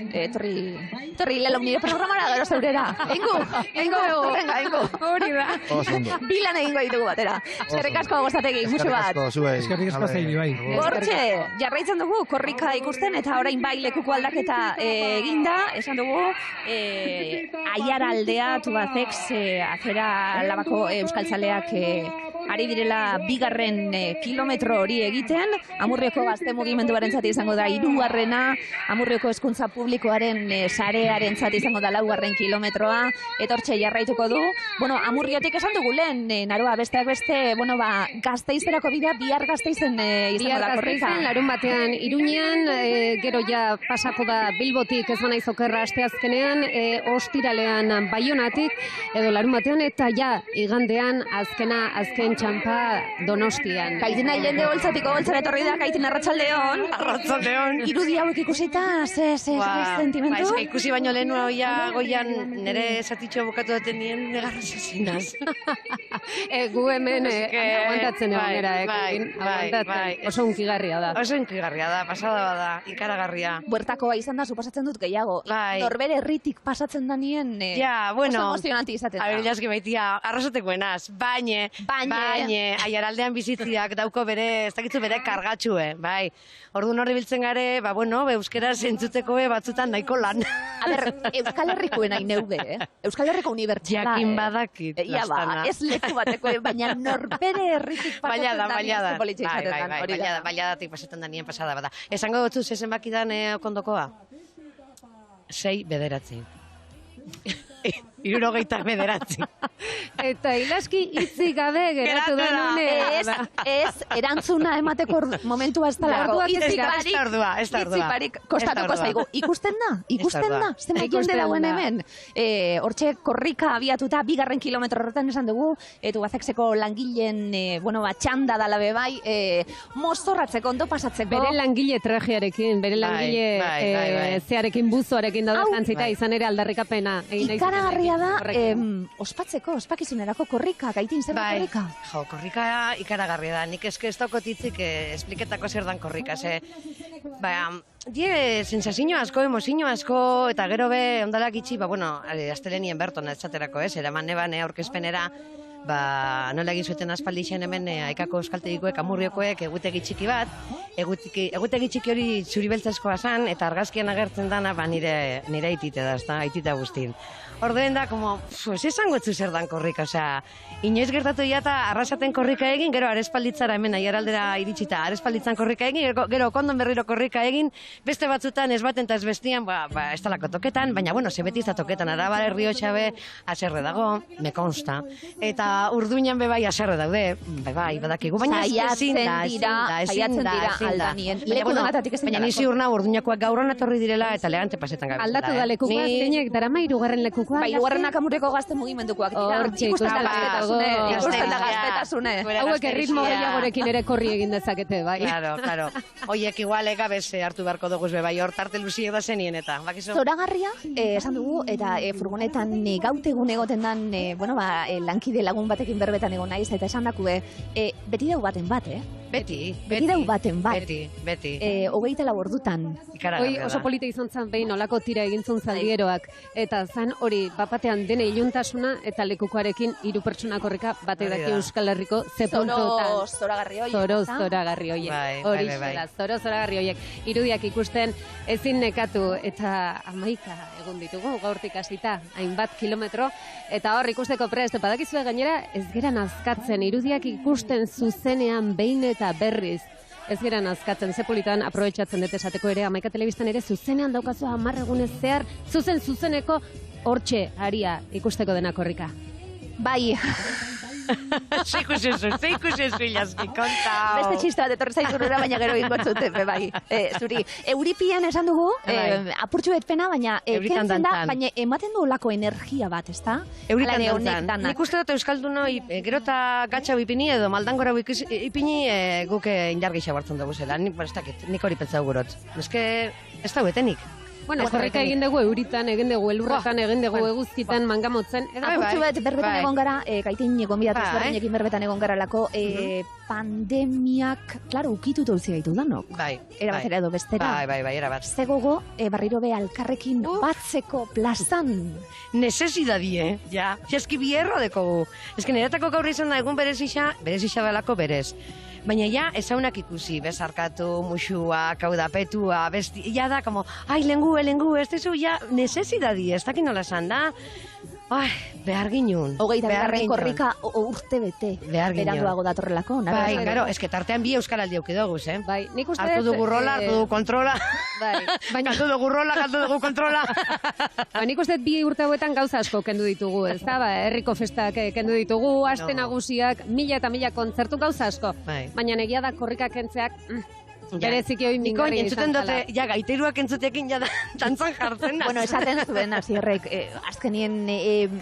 Torri lelo nire programara gero zeurera. Eingo. Hori da. Bilan egingo ditugu batera. Eskerrik asko gozategi, mucho bat. Eskerrik asko zeibi, bai. Hortxe, jarraitzen dugu, korrika ikusten, eta orain bai lekuko aldaketa eginda, esan dugu, Aiara aldea, Tubacex, afera labako euskaltzaleak ari direla 2. kilometro hori egiten, Amurrioko gazte mugimenduaren zati izango da 3. Amurrioko hezkuntza publikoaren sarearen zati izango da 4. kilometroa, eta hortxe jarraituko du. Amurriotik esan dugu lehen, naroa besteak beste, Gasteizerako bidea, bihar Gasteizen izango da korrika. Bihar Gasteizen, larun batean Iruñean, gero ja pasako da Bilbotik ez bana izokerra asteazkenean, ostiralean Baionatik, edo larun batean, eta ja igandean azken txampa Donostian. Kaitina jende holtzatiko holtzara etorri da, Kaitina arratsaldeon. Irudi hauek ikusita, ze sentimentu? Ikusi baino lehen goian nire zatitxo bukatu duten nien negarra zezinaz. Gu hemen aguantatzen egon gara, oso unkigarria da. Oso unkigarria da, pasada bada, ikaragarria. Buertakoa izan da, supasatzen dut gehiago. Norbere herritik pasatzen da nien, oso emozionanti izaten da. Jaski baitia, arrasatekoenaz, baine, Aiaraldean bizitziak dauko bere, ez dakitzu bere kargatxue, bai. Orduan hori biltzen gare, euskera zentzuteko batzutan nahiko lan. Euskal Herrikoen hain neuge, Euskal Herriko unibertsala. Jakin badakit, lastana. Ez leku bateko, baina norbere herritik pasatzen da nien politxe izaten da. Bailadatik pasatzen da nien pasada bada. Esango dutzu, zezen bakidan okondokoa? 6 bederatzi. 69. Eta Ilaski hitzik gabe geratu da nune. Ez, erantzuna emateko momentua ez talako. Itziparik kostatuko zaigu. Ikusten da? Zenbait jende dauen hemen. Hortxe korrika abiatuta 2. kilometro horretan esan dugu, Tubacexeko langileen, txanda dala bebai, mozorratzeko, ondo pasatzeko. Bere langile trajearekin, bere langile zearekin, buzoarekin dauda jantzita, izan ere aldarrikapena. Ikaragarria da, ospakizunerako korrika, Gaitin zer korrika? Korrika ikaragarria da, nik ez daukot hitzik espliketako zer dan korrika, sensazio asko, emozio asko, eta gero be ondalak itxi, astelenien berton ez zaterako, eraman neban aurkezpenera, nola egin zuten aspaldixen hemen Aikako euskaltegikoek, Amurriokoek egutegi txiki bat, egutegi txiki hori zuribeltzazkoa zan, eta argazkian agertzen dana nire aitite da, aitita guztin. Orduen da, esango etzu zer dan korrika, inoiz gertatu jata arrasaten korrika egin, gero arespalditzara hemen aiaraldera iritsita arespalditzan korrika egin, gero kondon berriro korrika egin, beste batzutan ez baten eta ez bestian, ez talako toketan, baina, ze beti ez da toketan, Arabar Errioxabe aserre dago, me consta, eta Urduñan bebai aserre daude, bebai, badakigu, baina ezin da, baina nizi urna Urduñakoak gauran etorri direla eta elegante pasetan gabe. Aldatu da lekukoa, zeinek darama hirugarren lekukoa. Hirugarrenak Amurrioko gazte mugimendukoak dira. Ikusten da gaztetasune. Hauek erritmo gehiagorekin ere korri egin dezakete, bai. Claro. Oiek igual egabez hartu beharko dugu bai, hor tarte luziek da zenien eta. Zoragarria, esan dugu, eta furgonetan gautegun egoten dan, lankide lagun batekin berbetan egon naiz, eta esan dakue, beti dau baten bat, Beti dau baten bat. Beti. 24 ordutan. Hoi oso polita izan zan behin olako tira egintzun zaldieroak. Eta zan hori, bapatean dene iluntasuna eta lekukoarekin 3 pertsona korrika batek daki Euskal Herriko ze puntuetan. Zoragarri horiek. Zoragarri horiek. Hori zela, zoragarri horiek. Irudiak ikusten ezin nekatu eta 11 egun ditugu, gaurtik hasita, hainbat kilometro. Eta hor ikusteko prest, badakizue gainera ez gera nazkatzen, irudiak ikusten zuzenean behin eta berriz. Ez gera nazkatzen, ze politan aprobetxatzen dut esateko ere, Amaika Telebistan ere zuzenean daukazu 10 egunez zehar, zuzeneko hortxe aria ikusteko dena korrika. Bai. Zeikusen zu ilaski, kontau. Beste txista bat etorri zaizurera, baina gero ingotzute, bai. Zuri, Euripian esan dugu, apurtxu betpena, baina kentzen da, baina ematen du olako energia bat, ezta? Eurikan dantzan. Nik uste dut Euskaldunoi, gero eta gatxau ipini edo maldangora ipini guk indar gehiago hartzen dugu zela. Nik hori pentsau gurot. Eske, ez da betenik. Bueno, korrika egin dugu euritan, egin dugu elurretan, egin dugu eguzkitan, mangamotzen. Apurtxu bet, berbetan egon gara, gaitin gonbidatu ezberdinekin berbetan egon gara lako, pandemiak, klaro, ukitutu utzi gaitu danok. Bai. Era batera edo bestera. Bai, erabat. Zegogo, barriro be alkarrekin batzeko plazan. Nesesidadie, ja. Eski bierro dekogu. Eski niretako gaur izan da egun berezixa dalako berez. Baina ja, ezaunak ikusi, bezarkatu, muxua, kaudapetua, ja da, como, lengu, ez dezu, ja, nesesidadi, ez dakin nola esan da, behar ginun. 22. korrika urte bete. Behar ginun. Beranduago datorrelako. Bai, gero, eske tartean bi euskaraldi auki doguz, Bai, nik uste... Hartu dugu rola, hartu dugu kontrola. Bai. Hartu dugu rola, hartu dugu kontrola. Nik uste 2 urte hauetan gauza asko kendu ditugu, ez da? Herriko festak kendu ditugu, aste nagusiak, 1000 eta 1000 kontzertu gauza asko. Baina negia da korrikak kentzeak... Bereziki hoi mingarri izan dute, ja, gaiteruak entzutekin ja dantzan jartzen. Bueno, esaten zuen Asierrek, azkenien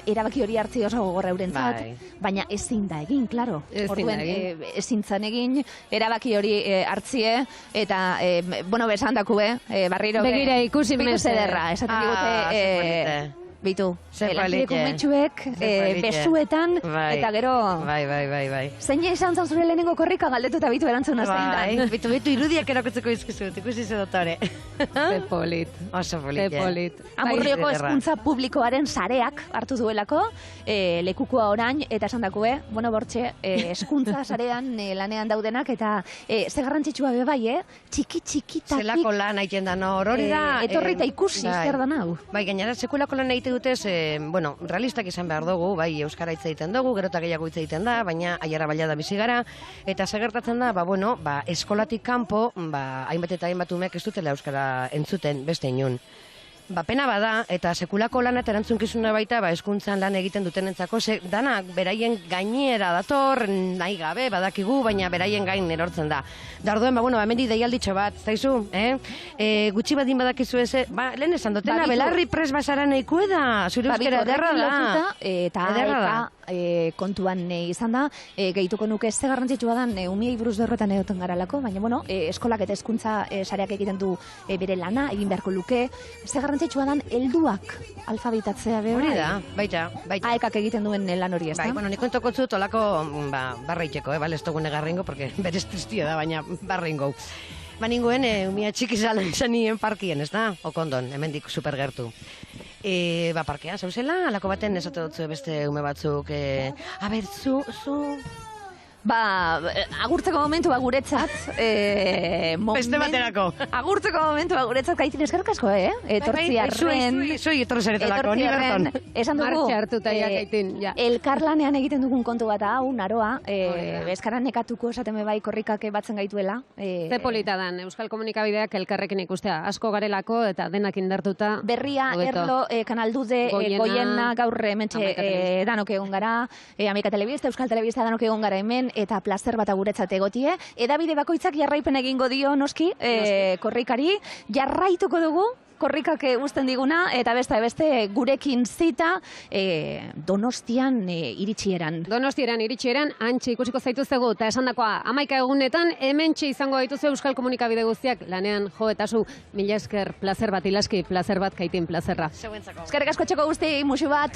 erabaki hori hartzi oso gogorra eurentzat, baina ezin da egin, klaro. Ezin zan egin, erabaki hori hartzie, eta, besan dakue, barriro... Begira ikusi mese. Esaten digute... Bitu, lankideko metxuek, besuetan, eta gero... Bai. Zein izan zan zure lehenengo korrika galdetu eta bitu erantzuna zein da. Bitu irudiak erakotzeko izkizut, ikusi ze dotore. Ze polit. Oso polit. Amurrioko hezkuntza publikoaren sareak hartu duelako, lekukoa orain, eta esan dakue, bortxe, hezkuntza sarean lanean daudenak, eta ze garrantzitsua bebai, txiki-txikitatik... Zelako lan haiten da, hori da... Etorri eta ikusi, zer da nau. Bai, gainera, sekulako lan haite dutez, realistak izan behar dugu, bai, euskara hitz egiten dugu, gero eta gehiago hitz egiten da, baina aiara baila da bizi gara, eta segertatzen da, eskolatik kanpo, hainbat eta hainbat umeak ez dutela euskara entzuten beste inun. Pena bada, eta sekulako lan eta erantzunkizuna baita, hezkuntzan lan egiten dutenentzako, dana beraien gainera dator, nahi gabe, badakigu, baina beraien gain erortzen da. Darduen, hemendi deialditxo bat, zaizu, gutxi badin badakizu eze, lehen esan dutena, belarri pres basara nahiko da, zure euskera ederra da. Eta kontuan izan da, gehituko nuke ze garrantzitsua dan, umiei buruz derrotan edoten garalako, baina, eskolak eta hezkuntza sareak egiten du bere lana, egin beharko luke, ze garrantzitsua dan helduak alfabetatzea behar. Hori da, baita. Aekak egiten duen lan hori, ez da? Nik kontoko zut olako barraiteko, ez dugu negarrengo, porque berez tristia da, baina barrengo. Ninguen, umia txiki zalen zenien parkien, ez da? Okondon, hemendik supergertu. Parkean, zauzela, alako baten esote dutzu beste ume batzuk, zu... Agurtzeko momentu guretzat, Beste baterako. Agurtzeko momentu guretzat, Kaitin, eskerrik asko, etortzi arren. Zui etorri zaretelako, ni berton. Esan dugu, Martxa hartuta Kaitin, ja. Elkarlanean egiten dugun kontu bat hau, naroa, eskaran nekatuko esaten bai korrikak batzen gaituela. Ze polita dan, Euskal Komunikabideak elkarrekin ikustea, asko garelako eta denak indartuta. Berria, Erlo, Kanaldude, Goiena, gaur hementxe danok egon gara, Amika Telebista, Euskal Telebista danok egon gara hemen, eta plazer bat aguretzat egotie. Edabide bakoitzak jarraipen egingo dio, noski, korrikari, jarraituko dugu, korrikak uzten diguna, eta beste gurekin zita Donostian iritsieran. Donostiaran iritsieran, antxe ikusiko zaituztegu, eta esandakoa 11 egunetan, hementxe izango dituzu Euskal Komunikabide guztiak, lanean jo eta zu, mila esker, plazer bat ilaski, plazer bat Kaitin, plazerra. Eskerrik asko txoko guzti, musu bat.